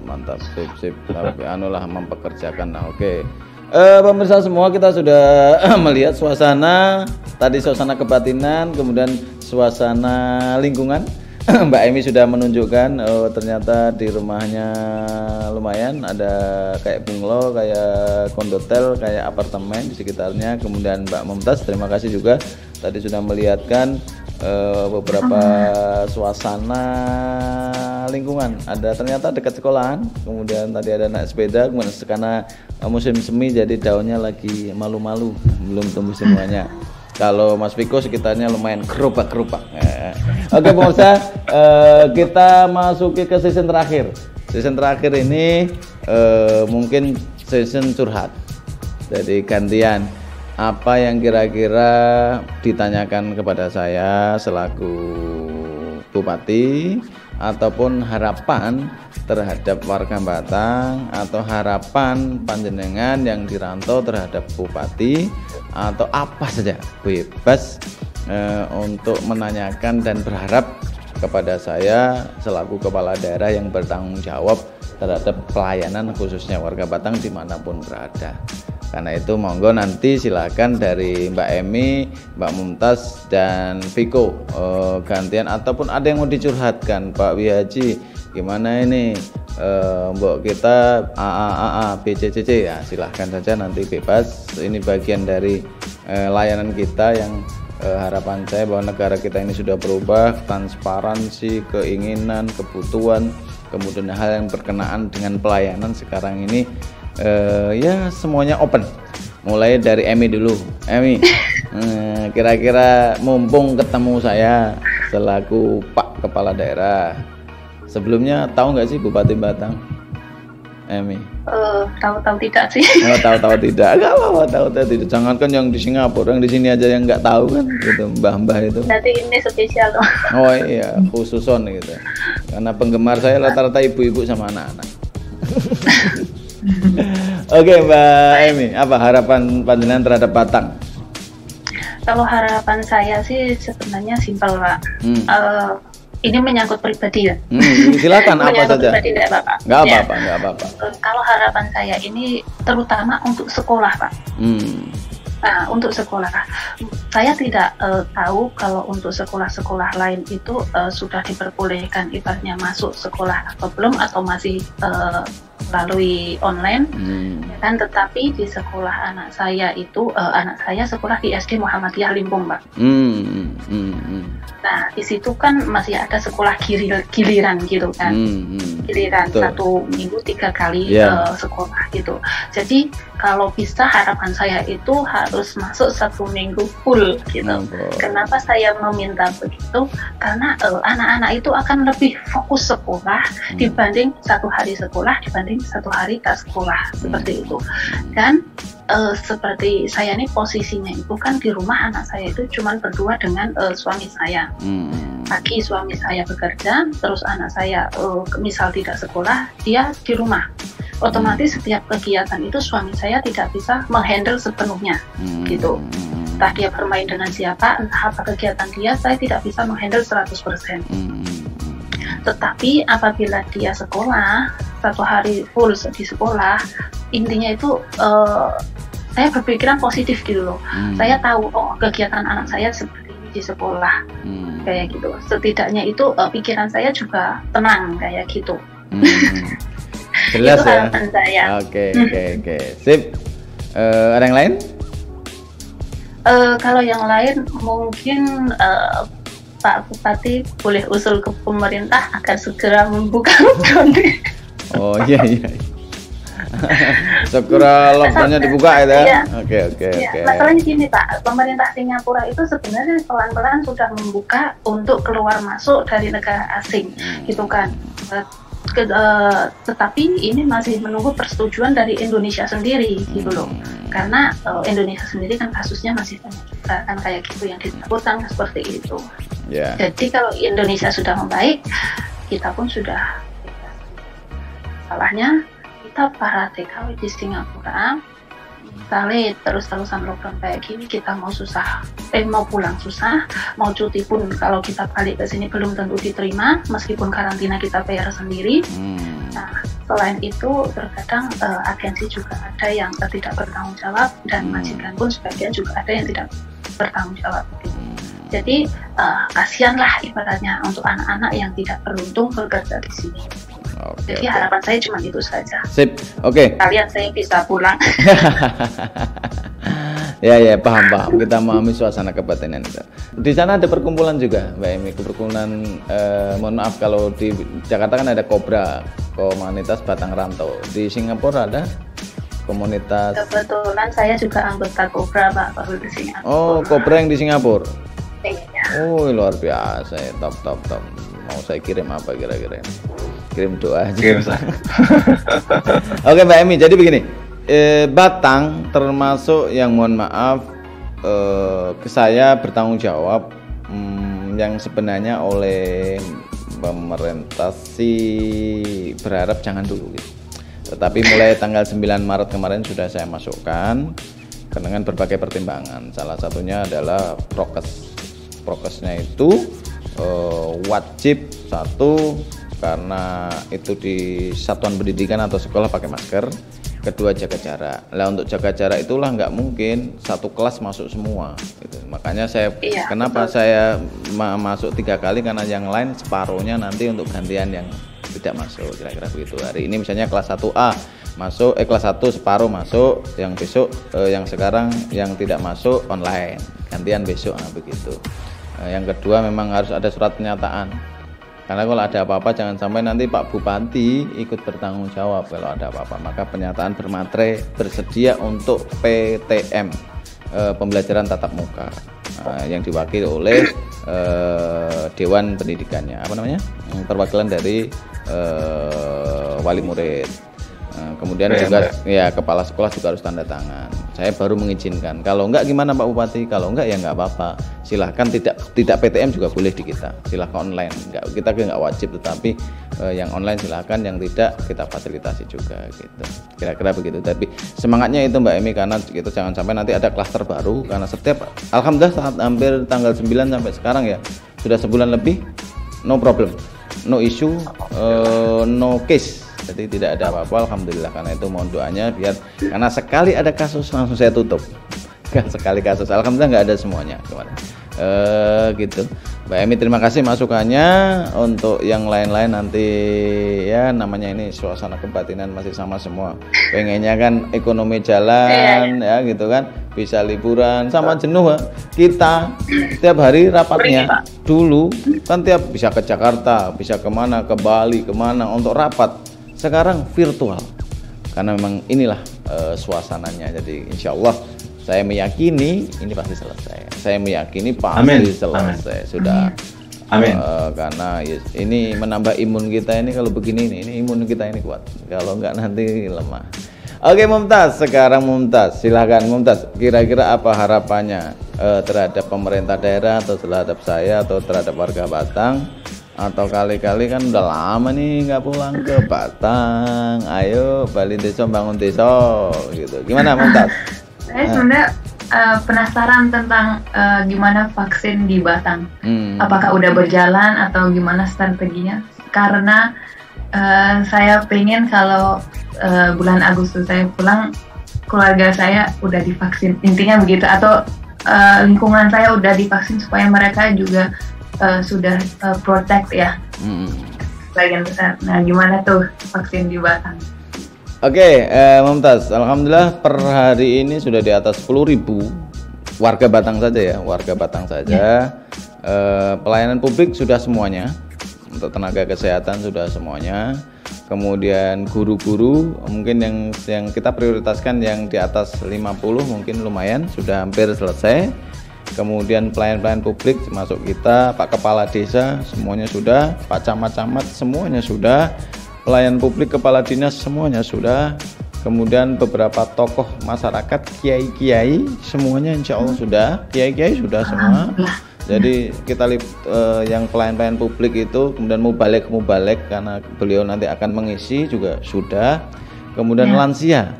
mantap. Sip. Tapi anulah mempekerjakan. Nah, oke. Pemirsa semua, kita sudah melihat suasana kebatinan, kemudian suasana lingkungan. Mbak Emi sudah menunjukkan ternyata di rumahnya lumayan ada kayak bungalow, kayak kondotel, kayak apartemen di sekitarnya. Kemudian Mbak Mumtaz, terima kasih juga tadi sudah melihatkan beberapa suasana lingkungan. Ada ternyata dekat sekolahan, kemudian tadi ada naik sepeda, kemudian karena musim semi jadi daunnya lagi malu-malu, belum tumbuh semuanya. Kalau Mas Viko sekitarnya lumayan kerupak-kerupak. Oke pemirsa, kita masuki ke season terakhir. Season terakhir ini mungkin season curhat. Jadi gantian, apa yang kira-kira ditanyakan kepada saya selaku Bupati, ataupun harapan terhadap warga Batang, atau harapan panjenengan yang dirantau terhadap Bupati, atau apa saja bebas untuk menanyakan dan berharap kepada saya selaku kepala daerah yang bertanggung jawab terhadap pelayanan khususnya warga Batang dimanapun berada. Karena itu monggo nanti silakan dari Mbak Emi, Mbak Mumtaz dan Viko gantian, ataupun ada yang mau dicurhatkan, Pak Wihaji gimana ini mbok kita A BCCC, ya silahkan saja, nanti bebas. Ini bagian dari layanan kita yang harapan saya bahwa negara kita ini sudah berubah, transparansi, keinginan, kebutuhan, kemudian hal yang berkenaan dengan pelayanan sekarang ini ya semuanya open. Mulai dari Emi dulu. Emi, kira-kira mumpung ketemu saya selaku Pak Kepala Daerah, sebelumnya tahu nggak sih Bupati Batang? Emi? Tahu tidak sih. Tahu tidak. Nggak apa-apa, tahu tidak. Jangankan yang di Singapura, yang di sini aja yang nggak tahu kan, gitu, mbah-mbah itu. Nanti ini spesial loh. Oh iya, khususon gitu. Karena penggemar saya rata-rata ibu-ibu sama anak-anak. Oke, Mbak Emi, apa harapan panjenengan terhadap Batang? Kalau harapan saya sih sebenarnya simpel, Pak. Ini menyangkut pribadi ya. Silakan apa saja. Pribadi, enggak apa-apa. Kalau harapan saya ini terutama untuk sekolah, Pak. Nah, untuk sekolah, saya tidak tahu kalau untuk sekolah-sekolah lain itu sudah diperbolehkan ibaratnya masuk sekolah atau belum, atau masih melalui online, ya kan? Tetapi di sekolah anak saya itu, anak saya sekolah di SD Muhammadiyah Limpung, Pak. Nah, di situ kan masih ada sekolah giliran gitu kan, giliran. Betul. 1 minggu 3 kali sekolah gitu. Jadi kalau bisa harapan saya itu harus masuk 1 minggu full gitu. Kenapa saya meminta begitu? Karena anak-anak itu akan lebih fokus sekolah dibanding 1 hari sekolah dibanding 1 hari tak sekolah, seperti itu. Dan seperti saya nih posisinya itu kan di rumah anak saya itu cuma berdua dengan suami saya. Pagi suami saya bekerja, terus anak saya misal tidak sekolah, dia di rumah. Otomatis setiap kegiatan itu suami saya tidak bisa menghandle sepenuhnya gitu. Entah dia bermain dengan siapa, entah apa kegiatan dia, saya tidak bisa menghandle 100%. Tetapi apabila dia sekolah 1 hari full di sekolah, intinya itu saya berpikiran positif gitu loh. Saya tahu kegiatan anak saya seperti ini di sekolah, kayak gitu. Setidaknya itu pikiran saya juga tenang kayak gitu. Jelas itu ya. harapan saya. Oke. Sip. Ada yang lain? Kalau yang lain mungkin Pak Bupati boleh usul ke pemerintah agar segera membuka lockdown. Oh iya. Segera lockdownnya dibuka ya. Iya. Oke. Masalahnya gini Pak, pemerintah Singapura itu sebenarnya pelan-pelan sudah membuka untuk keluar masuk dari negara asing, gitu kan. Tetapi ini masih menunggu persetujuan dari Indonesia sendiri, gitu loh. Karena Indonesia sendiri kan kasusnya masih banyak juga kan kayak gitu yang ditakutkan seperti itu. Yeah. Jadi kalau Indonesia sudah membaik, kita pun sudah. Salahnya kita para TKW di Singapura, misalnya terus-terusan lockdown kayak gini, kita mau pulang susah, mau cuti pun kalau kita balik ke sini belum tentu diterima, meskipun karantina kita bayar sendiri. Nah, selain itu terkadang agensi juga ada yang tidak bertanggung jawab, dan majikan pun sebagian juga ada yang tidak bertanggung jawab. Jadi kasihanlah ibaratnya untuk anak-anak yang tidak beruntung bekerja di sini. Jadi harapan saya cuma itu saja. Sip, oke. Kalian saya bisa pulang. Ya, paham. Kita memahami suasana kebatinan itu. Di sana ada perkumpulan juga, Mbak Emi. Perkumpulan, mohon maaf kalau di Jakarta kan ada Kobra, komunitas Batang Rantau. Di Singapura ada komunitas. Kebetulan saya juga anggota Kobra, Pak, baru di Singapura. Oh, Kobra yang di Singapura. Iya. Oh, luar biasa ya, top. Mau saya kirim apa kira-kira ini? Kirim doa aja. Oke Mbak Emi, jadi begini, Batang termasuk yang mohon maaf ke saya bertanggung jawab yang sebenarnya oleh pemerintah sih berharap jangan dulu gitu. Tetapi mulai tanggal 9 Maret kemarin sudah saya masukkan dengan berbagai pertimbangan. Salah satunya adalah prokesnya itu wajib satu, karena itu di satuan pendidikan atau sekolah pakai masker. Kedua, jaga jarak. Lah untuk jaga jarak itulah nggak mungkin satu kelas masuk semua gitu. Makanya kenapa saya masuk 3 kali, karena yang lain separuhnya nanti untuk gantian yang tidak masuk, kira-kira begitu. Hari ini misalnya kelas 1A masuk, kelas 1 separuh masuk, yang besok yang sekarang yang tidak masuk online, gantian besok, begitu. Yang kedua memang harus ada surat pernyataan. Karena kalau ada apa-apa jangan sampai nanti Pak Bupati ikut bertanggung jawab kalau ada apa-apa. Maka pernyataan bermaterai bersedia untuk PTM, pembelajaran tatap muka, yang diwakili oleh Dewan Pendidikannya, perwakilan dari wali murid. Kemudian juga ya kepala sekolah juga harus tanda tangan. Saya baru mengizinkan. Kalau enggak gimana Pak Bupati? Kalau enggak ya enggak apa-apa. Silahkan tidak PTM juga boleh di kita. Silahkan online. Kita enggak wajib, tetapi yang online silahkan, yang tidak kita fasilitasi juga gitu. Kira-kira begitu. Tapi semangatnya itu Mbak Emi, karena gitu jangan sampai nanti ada klaster baru, karena setiap alhamdulillah saat hampir tanggal 9 sampai sekarang ya sudah sebulan lebih, no problem, no issue, no case. Jadi tidak ada apa-apa, alhamdulillah. Karena itu mohon doanya biar, karena sekali ada kasus langsung saya tutup. Sekali kasus, alhamdulillah nggak ada semuanya kemarin. Gitu. Mbak Emi, terima kasih masukannya. Untuk yang lain-lain nanti ya, namanya ini suasana kebatinan masih sama semua. Pengennya kan ekonomi jalan ya gitu kan, bisa liburan, sama jenuh kita tiap hari rapatnya. Dulu kan tiap bisa ke Jakarta, bisa kemana, ke Bali, kemana untuk rapat. Sekarang virtual, karena memang inilah suasananya. Jadi insya Allah saya meyakini ini pasti selesai. Saya meyakini pasti selesai. Sudah. Amin. Karena ini menambah imun kita ini, kalau begini ini imun kita ini kuat. Kalau enggak nanti lemah. Oke Mumtaz, sekarang Mumtaz, silahkan Mumtaz. Kira-kira apa harapannya terhadap pemerintah daerah, atau terhadap saya, atau terhadap warga Batang? Atau kali-kali kan udah lama nih nggak pulang ke Batang, ayo Bali Desa bangun desa gitu. Gimana Mumtaz? Saya sebenarnya penasaran tentang gimana vaksin di Batang. Apakah udah berjalan atau gimana strateginya? karena saya pengen kalau bulan Agustus saya pulang, keluarga saya udah divaksin, intinya begitu, atau lingkungan saya udah divaksin supaya mereka juga sudah protect ya, bagian besar. Nah, gimana tuh vaksin di Batang? Oke, Mumtaz, alhamdulillah per hari ini sudah di atas 10.000 warga Batang saja ya, warga Batang saja. Pelayanan publik sudah semuanya, untuk tenaga kesehatan sudah semuanya. Kemudian guru-guru mungkin yang kita prioritaskan yang di atas 50 mungkin lumayan sudah hampir selesai. Kemudian pelayan-pelayan publik termasuk kita, Pak Kepala Desa semuanya sudah, Pak Camat-camat semuanya sudah, pelayan publik, kepala dinas semuanya sudah. Kemudian beberapa tokoh masyarakat, kiai-kiai semuanya insya Allah sudah, kiai-kiai sudah semua. Jadi kita yang pelayan-pelayan publik itu kemudian mubalek karena beliau nanti akan mengisi juga sudah. Kemudian lansia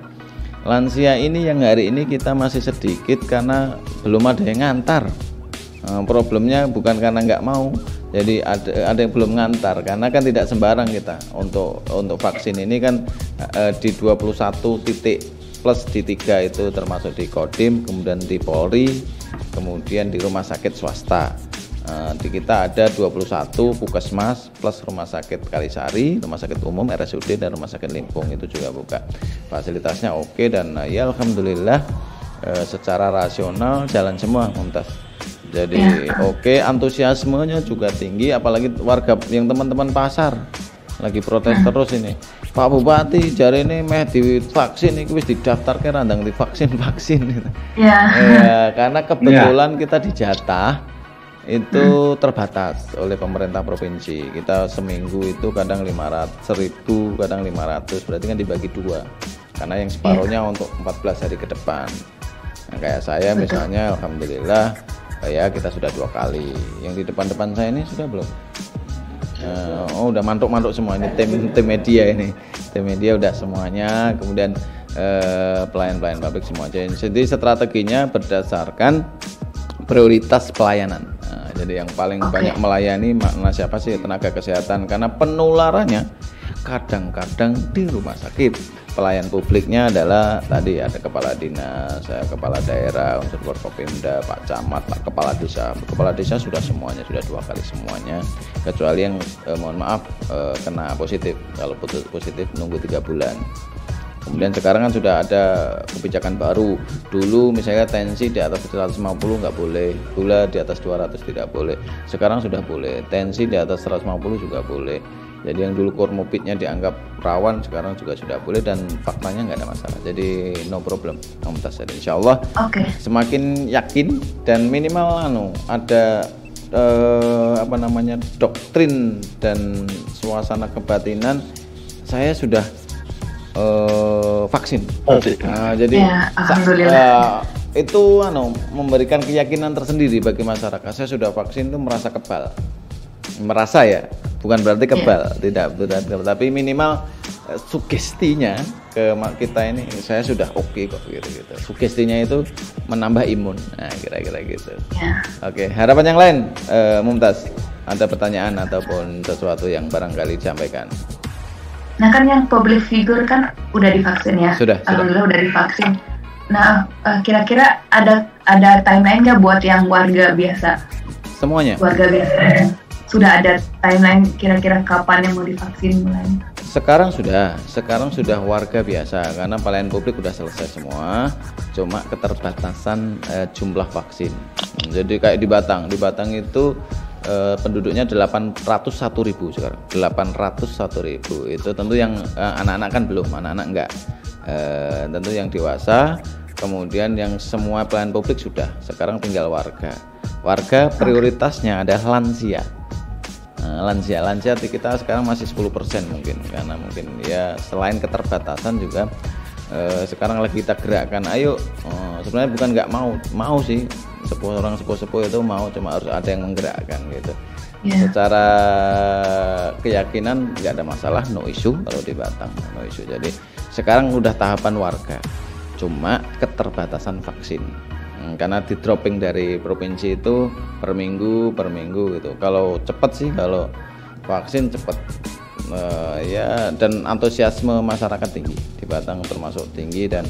ini yang hari ini kita masih sedikit karena belum ada yang ngantar. Problemnya bukan karena nggak mau, jadi ada yang belum ngantar karena kan tidak sembarang kita untuk vaksin ini kan di 21 titik plus di 3 itu termasuk di Kodim, kemudian di Polri, kemudian di rumah sakit swasta. Di kita ada 21 puskesmas plus rumah sakit Kalisari, rumah sakit umum RSUD dan rumah sakit Limpung itu juga buka. Fasilitasnya oke dan ya alhamdulillah secara rasional jalan semua, Mumtaz. Jadi oke, antusiasmenya juga tinggi, apalagi warga yang teman-teman pasar lagi protes terus ini. Pak Bupati jari ini meh divaksin ini wis didaftarke randang divaksin gitu. Ya, karena kebetulan kita dijatah itu terbatas oleh pemerintah provinsi. Kita seminggu itu kadang 1.000, kadang 500, berarti kan dibagi 2. Karena yang separuhnya untuk 14 hari ke depan. Nah, kayak saya misalnya alhamdulillah ya kita sudah 2 kali. Yang di depan saya ini sudah belum? Udah mantuk semua ini tim media ini. Tim media udah semuanya, kemudian pelayan-pelayan publik semua. Jadi strateginya berdasarkan prioritas pelayanan. Jadi yang paling banyak melayani makna siapa sih? Tenaga kesehatan, karena penularannya kadang-kadang di rumah sakit. Pelayan publiknya adalah tadi ada kepala dinas, kepala daerah, unsur Forkopimda, Pak Camat, Pak Kepala Desa. Kepala Desa sudah semuanya, sudah 2 kali semuanya, kecuali yang mohon maaf kena positif. Kalau positif nunggu 3 bulan. Kemudian sekarang kan sudah ada kebijakan baru. Dulu misalnya tensi di atas 150 nggak boleh, gula di atas 200 tidak boleh. Sekarang sudah boleh, tensi di atas 150 juga boleh. Jadi yang dulu komorbidnya dianggap rawan sekarang juga sudah boleh dan faktanya nggak ada masalah. Jadi no problem, Mumtaz. Jadi insya Allah semakin yakin dan minimal ada doktrin dan suasana kebatinan saya sudah vaksin. Jadi itu memberikan keyakinan tersendiri bagi masyarakat. Saya sudah vaksin itu merasa kebal, merasa ya, bukan berarti kebal, tidak tapi minimal sugestinya ke kita ini saya sudah oke kok gitu. Sugestinya itu menambah imun. Nah, kira-kira gitu. Oke, harapan yang lain, Mumtaz, ada pertanyaan ataupun sesuatu yang barangkali disampaikan? Nah kan yang public figure kan udah divaksin ya, alhamdulillah udah divaksin. Nah kira-kira ada timeline nggak buat yang warga biasa? Semuanya? Warga biasa sudah ada timeline kira-kira kapan yang mau divaksin mulai? Sekarang sudah warga biasa karena pelayanan publik sudah selesai semua, cuma keterbatasan jumlah vaksin. Jadi kayak di Batang itu penduduknya 801.000 sekarang. 801.000 itu tentu yang anak-anak kan belum, anak-anak enggak. Tentu yang dewasa, kemudian yang semua pelayanan publik sudah. Sekarang tinggal warga. Warga prioritasnya adalah lansia. Lansia kita sekarang masih 10% mungkin, karena mungkin ya selain keterbatasan juga sekarang lagi kita gerakkan. Ayo, sebenarnya bukan nggak mau sih, orang sepuh itu mau, cuma harus ada yang menggerakkan gitu. Secara keyakinan nggak ada masalah, no issue kalau di Batang, no issue. Jadi sekarang udah tahapan warga, cuma keterbatasan vaksin. Karena di dropping dari provinsi itu per minggu gitu. Kalau cepat sih, kalau vaksin cepat. Ya, dan antusiasme masyarakat tinggi di Batang termasuk tinggi, dan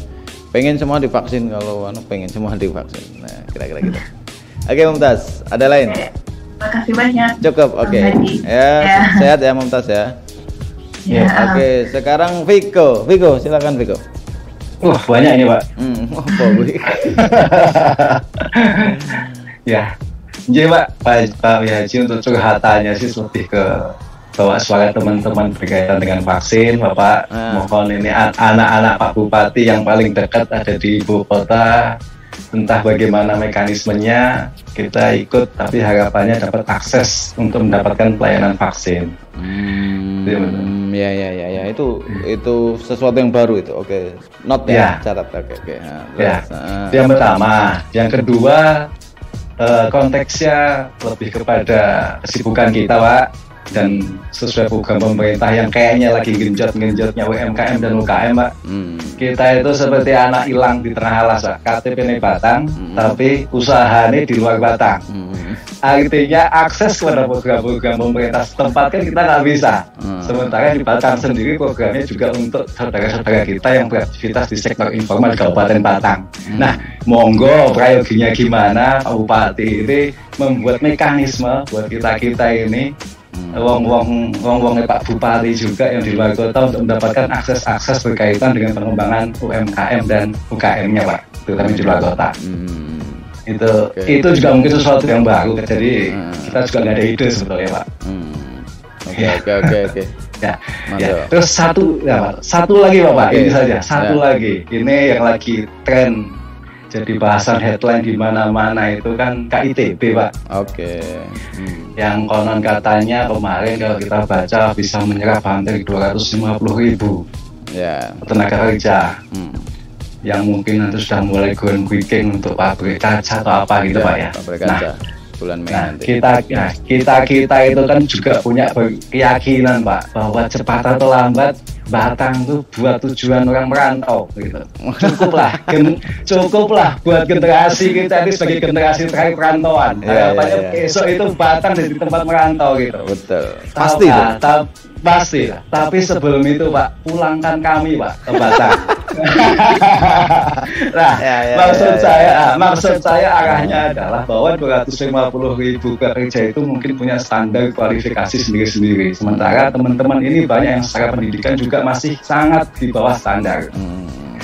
pengen semua divaksin. Kalau pengen semua divaksin. Nah, kira-kira gitu. Oke, Mumtaz, ada lain? Makasih banyak. Cukup, oke. Ya, sehat ya Mumtaz ya. Ya. Oke, sekarang Viko, silakan Viko. Wah, banyak ini Pak. Ya, jadi Pak Wihaji untuk curhatannya sih lebih ke bawa suara teman-teman berkaitan dengan vaksin. Bapak mohon ini anak-anak Pak Bupati yang paling dekat ada di ibu kota, entah bagaimana mekanismenya, kita ikut, tapi harapannya dapat akses untuk mendapatkan pelayanan vaksin. Ya, itu sesuatu yang baru itu. Oke, not ya, catat. Oke. Nah, yang pertama, yang kedua konteksnya lebih kepada kesibukan kita Pak, dan sesuai program pemerintah yang kayaknya lagi genjot-genjotnya UMKM dan UKM Pak. Kita itu seperti anak hilang di tengah alas Pak. KTP ini Batang, tapi usahanya di luar Batang. Artinya akses kepada program-program pemerintah setempat kan kita nggak bisa. Sementara di Batang sendiri programnya juga untuk saudara-saudara kita yang beraktivitas di sektor informal di Kabupaten Batang. Nah, monggo prayoginya gimana Pak Bupati ini membuat mekanisme buat kita ini wong Pak Bupati juga yang di luar kota untuk mendapatkan akses berkaitan dengan pengembangan UMKM dan UKM-nya Pak, terutama di luar kota. Itu juga mungkin sesuatu yang baru, jadi kita juga nggak ada ide sebetulnya Pak. Oke. Ya. Terus satu lagi Bapak, ini saja lagi, ini yang lagi tren jadi bahasan headline di mana-mana itu kan KITB Pak. Oke. Yang konon katanya kemarin kalau kita baca bisa menyerap hampir 250.000 tenaga kerja. Yang mungkin nanti sudah mulai groundbreaking untuk pabrik kaca atau apa gitu Pak ya. Pabrik kaca. Bulan Mei nanti. Kita itu kan juga punya keyakinan Pak bahwa cepat atau lambat Batang itu buat tujuan orang merantau gitu. Cukuplah buat generasi kita ini sebagai generasi terakhir perantauan. Harapannya besok itu Batang jadi tempat merantau gitu. Betul. Pasti lah. Tapi sebelum itu Pak, pulangkan kami Pak ke Batang. Maksud saya arahnya adalah bahwa 250.000 pekerja itu mungkin punya standar kualifikasi sendiri-sendiri. Sementara teman-teman ini banyak yang secara pendidikan juga masih sangat di bawah standar.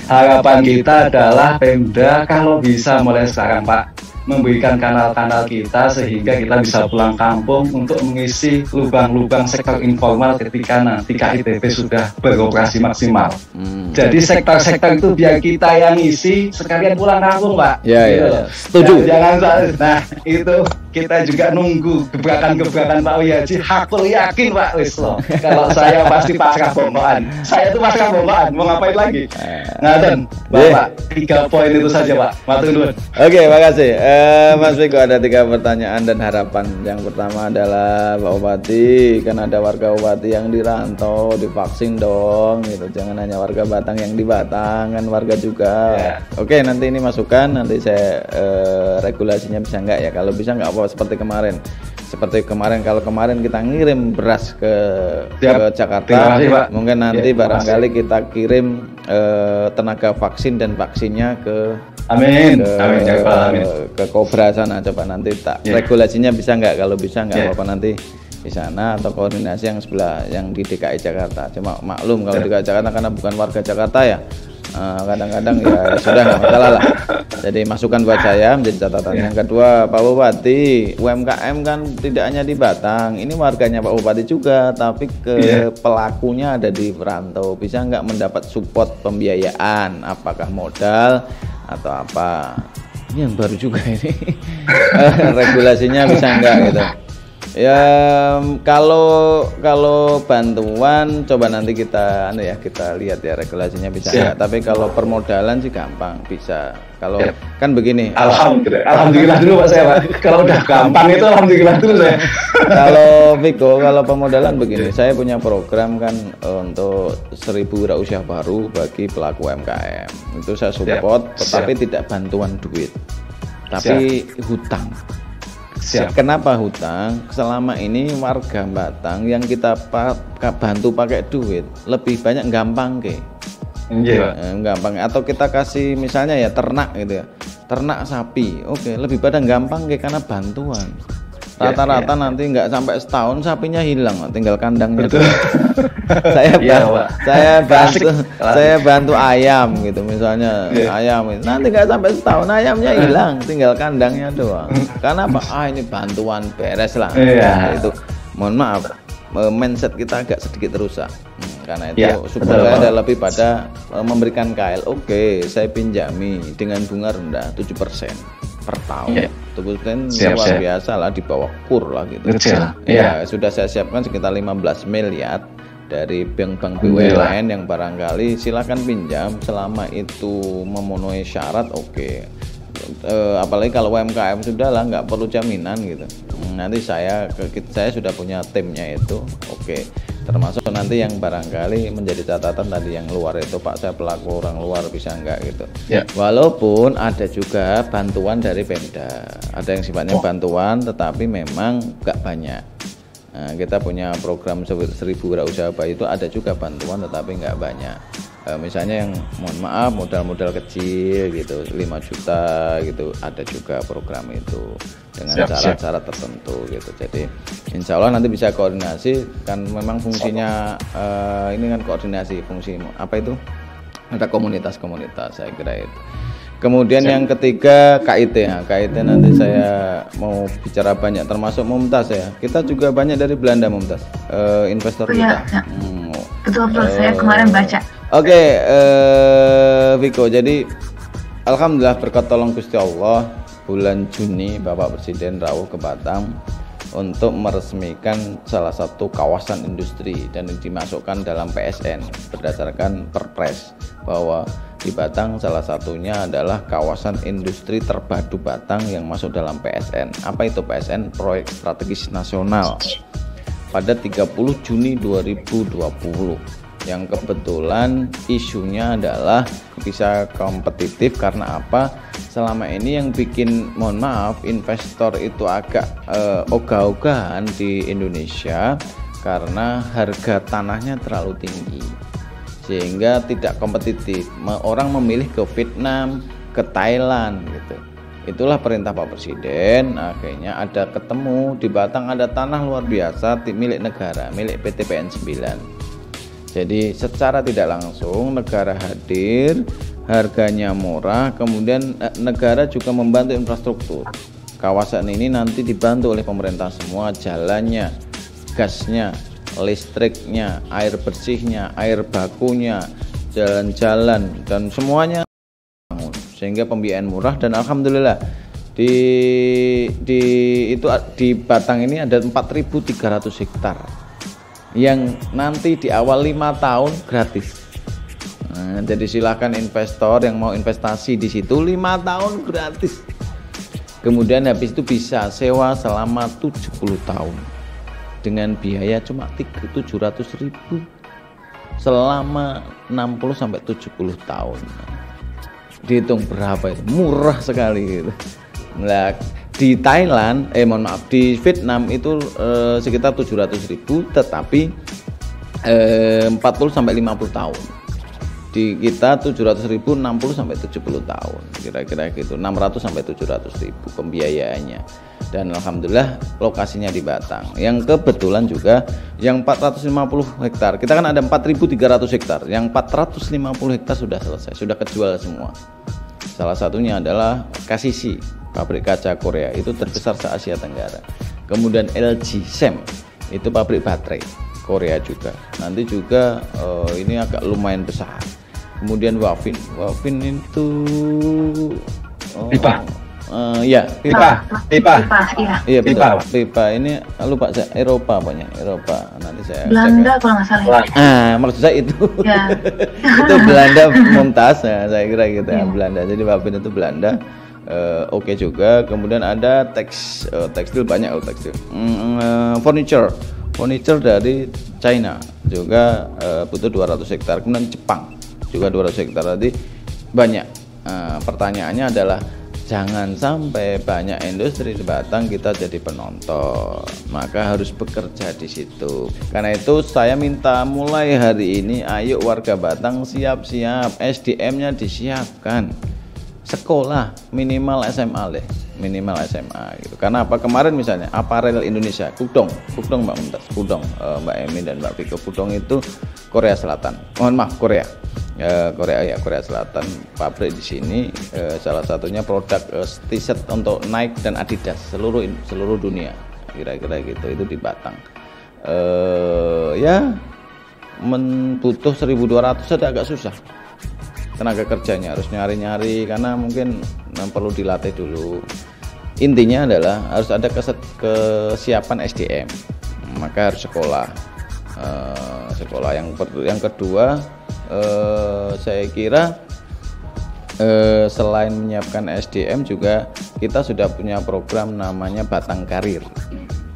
Harapan kita adalah Pemda kalau bisa mulai sekarang Pak, memberikan kanal-kanal kita sehingga kita bisa pulang kampung untuk mengisi lubang-lubang sektor informal ketika nanti KITB sudah beroperasi maksimal. Jadi sektor-sektor itu biar kita yang isi, sekalian pulang kampung Pak. Setuju. Nah itu kita juga nunggu gebrakan-gebrakan Pak Wihaji. Hakul yakin Pak Wislo, kalau saya pasti pasrah bombaan. Saya tuh pasrah bombaan, mau ngapain lagi? Ngaten, Bapak, 3 poin itu saja Pak. Matur nuwun. Oke, makasih. Mas Viko, ada 3 pertanyaan dan harapan. Yang pertama adalah Pak Bupati, kan ada warga Bupati yang dirantau, divaksin dong gitu. Jangan hanya warga Batang yang di Batang, kan warga juga. Oke, nanti ini masukan, nanti saya regulasinya bisa nggak ya? Kalau bisa nggak apa seperti kemarin. Kalau kemarin kita ngirim beras ke Jakarta, mungkin nanti barangkali kita kirim tenaga vaksin dan vaksinnya ke ke Kobra sana. Coba nanti regulasinya bisa nggak? Kalau bisa nggak apa-apa, nanti di sana atau koordinasi yang sebelah yang di DKI Jakarta. Cuma maklum kalau DKI Jakarta karena bukan warga Jakarta ya, kadang-kadang ya sudah nggak masalah lah. Jadi masukan buat saya menjadi catatan. Yang kedua, Pak Bupati, UMKM kan tidak hanya di Batang, ini warganya Pak Bupati juga, tapi pelakunya ada di perantau. Bisa nggak mendapat support pembiayaan, apakah modal atau apa? Ini yang baru juga ini. Regulasinya bisa nggak gitu? Ya kalau bantuan coba nanti kita lihat ya regulasinya bisa nggak. Tapi kalau permodalan sih gampang bisa. Kalau kan begini. Alhamdulillah dulu Pak saya Pak. Kalau udah gampang itu alhamdulillah dulu saya. Kalau Viko, kalau pemodalan begini, saya punya program kan untuk 1.000 wirausaha baru bagi pelaku UMKM. Itu saya support, tetapi tidak bantuan duit, tapi hutang. Siap. Kenapa hutang? Selama ini warga Batang yang kita bantu pakai duit lebih banyak gampang ke. Iya. Gampang, atau kita kasih misalnya ya ternak gitu ya, ternak sapi, oke, lebih pada gampang ke karena bantuan. Rata-rata nanti nggak sampai setahun sapinya hilang, tinggal kandangnya. saya bantu ayam gitu misalnya, ayam nanti nggak sampai setahun ayamnya hilang, tinggal kandangnya doang. Karena apa? Ini bantuan, beres lah. Nah, itu mohon maaf, mindset kita agak sedikit rusak. Karena itu supaya ada lebih pada memberikan KL. Oke, saya pinjami dengan bunga rendah 7% per tahun. Itu kan luar biasa lah, di bawah kur lah gitu. Ya, sudah saya siapkan sekitar 15 miliar dari bank-bank BUMN yang barangkali silakan pinjam selama itu memenuhi syarat. Oke. Apalagi kalau UMKM sudah lah, nggak perlu jaminan gitu. Nanti saya sudah punya timnya itu. Oke. Termasuk nanti yang barangkali menjadi catatan tadi yang luar itu, Pak, saya pelaku orang luar bisa enggak gitu. Walaupun ada juga bantuan dari Pemda, ada yang sifatnya bantuan tetapi memang enggak banyak. Nah, kita punya program 1000 wirausaha bayi itu ada juga bantuan tetapi enggak banyak. Misalnya yang mohon maaf modal-modal kecil gitu 5 juta gitu, ada juga program itu dengan syarat-syarat tertentu gitu. Jadi insya Allah nanti bisa koordinasi, kan memang fungsinya ini kan koordinasi, fungsi apa itu, ada komunitas-komunitas saya kira itu. Kemudian yang ketiga KIT. Nah, KIT nanti saya mau bicara banyak, termasuk Mumtaz ya. Kita juga banyak dari Belanda, Mumtaz, investor kita. Betul, saya kemarin baca. Oke, Viko, jadi alhamdulillah berkat tolong Gusti Allah, bulan Juni Bapak Presiden rawuh ke Batang untuk meresmikan salah satu kawasan industri dan dimasukkan dalam PSN berdasarkan Perpres bahwa di Batang salah satunya adalah kawasan industri terpadu Batang yang masuk dalam PSN. Apa itu PSN? Proyek Strategis Nasional pada 30 Juni 2020. Yang kebetulan isunya adalah bisa kompetitif karena apa? Selama ini yang bikin, mohon maaf, investor itu agak ogah-ogahan di Indonesia karena harga tanahnya terlalu tinggi sehingga tidak kompetitif. Orang memilih ke Vietnam, ke Thailand gitu. Itulah perintah Pak Presiden. Akhirnya ada ketemu di Batang, ada tanah luar biasa milik negara, milik PT PN 9. Jadi secara tidak langsung negara hadir, harganya murah, kemudian negara juga membantu infrastruktur. Kawasan ini nanti dibantu oleh pemerintah semua, jalannya, gasnya, listriknya, air bersihnya, air bakunya, jalan-jalan dan semuanya, sehingga pembiayaan murah. Dan alhamdulillah di Batang ini ada 4.300 hektar yang nanti di awal 5 tahun gratis. Nah, jadi silakan investor yang mau investasi di situ 5 tahun gratis. Kemudian habis itu bisa sewa selama 70 tahun dengan biaya cuma 700.000 selama 60 sampai 70 tahun. Dihitung berapa itu? Murah sekali gitu. Nah, di Thailand, mohon maaf, di Vietnam itu sekitar 700.000 tetapi 40 sampai 50 tahun. Di kita 700.000 60 sampai 70 tahun. Kira-kira gitu, 600 sampai 700.000 pembiayaannya. Dan alhamdulillah lokasinya di Batang. Yang kebetulan juga yang 450 hektar. Kita kan ada 4.300 hektar. Yang 450 hektar sudah selesai, sudah kejual semua. Salah satunya adalah KCC, pabrik kaca Korea, itu terbesar se-Asia Tenggara. Kemudian LG Chem, itu pabrik baterai Korea juga. Nanti juga ini agak lumayan besar. Kemudian Wafin itu pipa. Iya, pipa. Iya, betul. Pipa ini lupa saya, Eropa banyak, Eropa. Nanti saya Belanda kalau nggak salah. Maksud saya itu. Ya. Itu Belanda Mumtaz, ya, saya kira gitu ya, Belanda. Jadi Wafin itu Belanda. Oke juga. Kemudian ada tekstil banyak, tekstil. Furniture dari China juga butuh 200 hektar. Kemudian Jepang juga 200 hektar. Tadi banyak. Pertanyaannya adalah jangan sampai banyak industri di Batang kita jadi penonton, maka harus bekerja di situ. Karena itu saya minta mulai hari ini, ayo warga Batang siap-siap, SDM-nya disiapkan, sekolah minimal SMA deh, minimal SMA gitu. Karena apa, kemarin misalnya Aparel Indonesia, Pudong Mbak Mumtaz, Pudong, Mbak Emi dan Mbak Viko, Pudong itu Korea Selatan, mohon maaf Korea Selatan, pabrik di sini, salah satunya produk t-shirt untuk Nike dan Adidas seluruh dunia, kira-kira gitu, itu di Batang. Ya butuh 1.200 saja agak susah, tenaga kerjanya harus nyari-nyari karena mungkin perlu dilatih dulu. Intinya adalah harus ada kesiapan SDM, maka harus sekolah. Yang kedua, saya kira selain menyiapkan SDM juga kita sudah punya program namanya Batang Karir.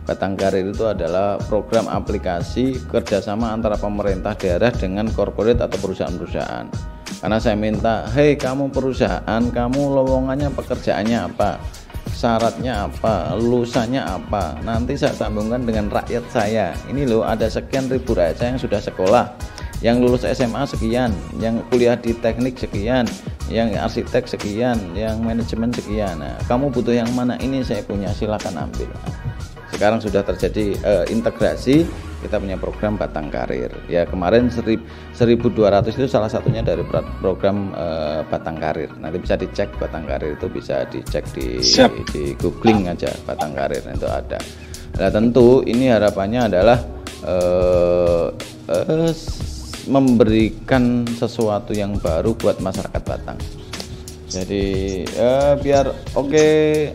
Batang Karir itu adalah program aplikasi kerjasama antara pemerintah daerah dengan korporat atau perusahaan-perusahaan. Karena saya minta, hei kamu perusahaan, kamu lowongannya pekerjaannya apa, syaratnya apa, lulusannya apa, nanti saya sambungkan dengan rakyat saya. Ini loh ada sekian ribu rakyat saya yang sudah sekolah, yang lulus SMA sekian, yang kuliah di teknik sekian, yang arsitek sekian, yang manajemen sekian. Nah, kamu butuh yang mana? Ini saya punya, silakan ambil. Sekarang sudah terjadi integrasi, kita punya program Batang Karir. Ya kemarin 1.200 itu salah satunya dari program Batang Karir. Nanti bisa dicek Batang Karir itu, bisa dicek di googling aja Batang Karir, itu ada. Nah tentu ini harapannya adalah memberikan sesuatu yang baru buat masyarakat Batang. Jadi biar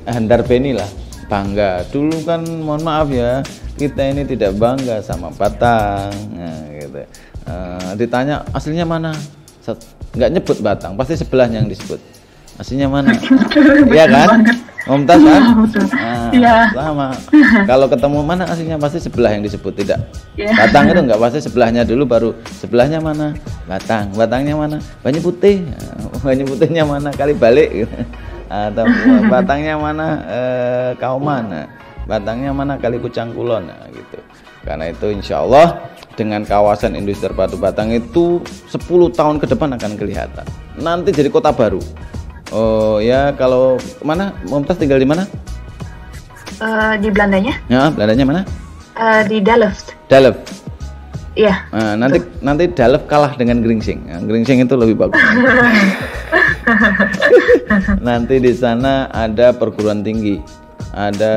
Handar Beni lah bangga. Dulu kan mohon maaf ya, kita ini tidak bangga sama Batang. Nah, gitu. Ditanya aslinya mana, nggak nyebut Batang, pasti sebelahnya yang disebut. Aslinya mana? Iya kan? Mumtaz kan? Nah, sama. Kalau ketemu mana aslinya pasti sebelah yang disebut, tidak. Batang itu nggak, pasti sebelahnya dulu baru sebelahnya mana? Batang. Batangnya mana? Banyu Putih. Banyu Putihnya mana? Kali balik. Atau Batangnya mana? Kauman. Batangnya mana? Kali Pucang Kulon. Nah, gitu. Karena itu insya Allah dengan kawasan industri terpadu Batang itu 10 tahun ke depan akan kelihatan. Nanti jadi kota baru. Oh ya, kalau mana? Mumtaz tinggal di mana? Di Belandanya. Ya, Belandanya mana? Di Delft. Delft. Iya. Nah, nanti Delft kalah dengan Gringsing. Nah, Gringsing itu lebih bagus. Nanti di sana ada perguruan tinggi, ada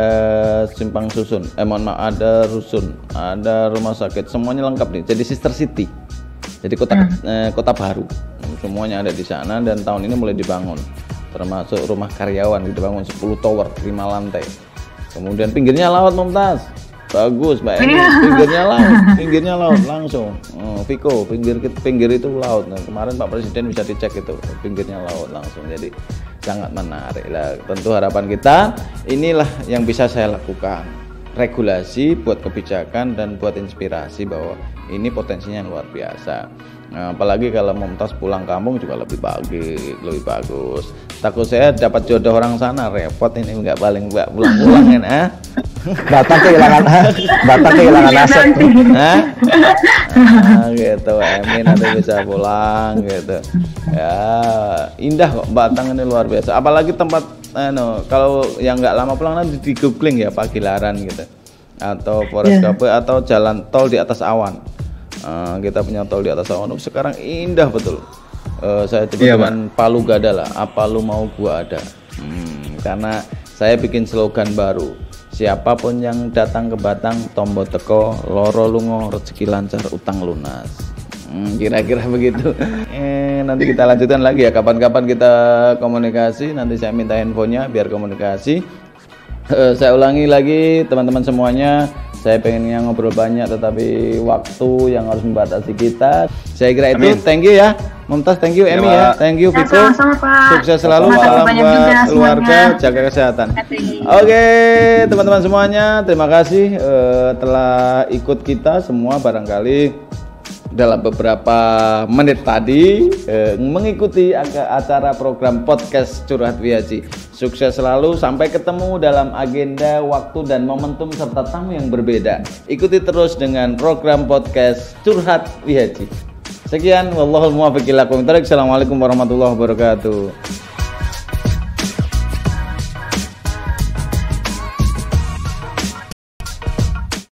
simpang susun, ada rusun, ada rumah sakit, semuanya lengkap nih. Jadi sister city. Jadi kota baru. Semuanya ada di sana dan tahun ini mulai dibangun. Termasuk rumah karyawan dibangun 10 tower, 5 lantai. Kemudian pinggirnya laut, Mumtaz. Bagus, Mbak Eni. Pinggirnya laut langsung. Viko, pinggir itu laut. Nah, kemarin Pak Presiden bisa dicek itu, pinggirnya laut langsung. Jadi sangat menarik lah. Tentu harapan kita inilah yang bisa saya lakukan. Regulasi buat kebijakan dan buat inspirasi bahwa ini potensinya luar biasa. Nah, apalagi kalau Mumtaz pulang kampung juga lebih bagus. Takut saya dapat jodoh orang sana, repot ini nggak pulang-pulang kan? Batang kehilangan aset. Gitu, Emi nanti bisa pulang gitu. Ya, indah kok Batang ini, luar biasa. Apalagi tempat kalau yang nggak lama pulang nanti di googling ya, Pagilaran gitu. Atau Forest Cafe atau jalan tol di atas awan. Kita punya tol di atas awan sekarang indah betul. Saya coba dengan Palu Gada lah, apa lu mau gua ada. Karena saya bikin slogan baru, siapapun yang datang ke Batang, tombo teko, loro lungo, rezeki lancar, utang lunas. Kira-kira begitu. Nanti kita lanjutkan lagi ya, kapan-kapan kita komunikasi. Nanti saya minta handphonenya biar komunikasi. Saya ulangi lagi teman-teman semuanya, saya pengennya ngobrol banyak tetapi waktu yang harus membatasi kita. Saya kira itu. Thank you ya Mumtaz, thank you Emi ya, thank you Viko. Sukses selalu, salam buat keluarga, jaga kesehatan. Oke teman-teman semuanya, terima kasih telah ikut kita semua. Barangkali dalam beberapa menit tadi mengikuti acara program podcast Curhat WHJ. Sukses selalu, sampai ketemu dalam agenda, waktu, dan momentum serta tamu yang berbeda. Ikuti terus dengan program podcast Curhat WHJ. Sekian, wallahul muwaffiq ila aqwamit thoriq. Assalamualaikum warahmatullahi wabarakatuh.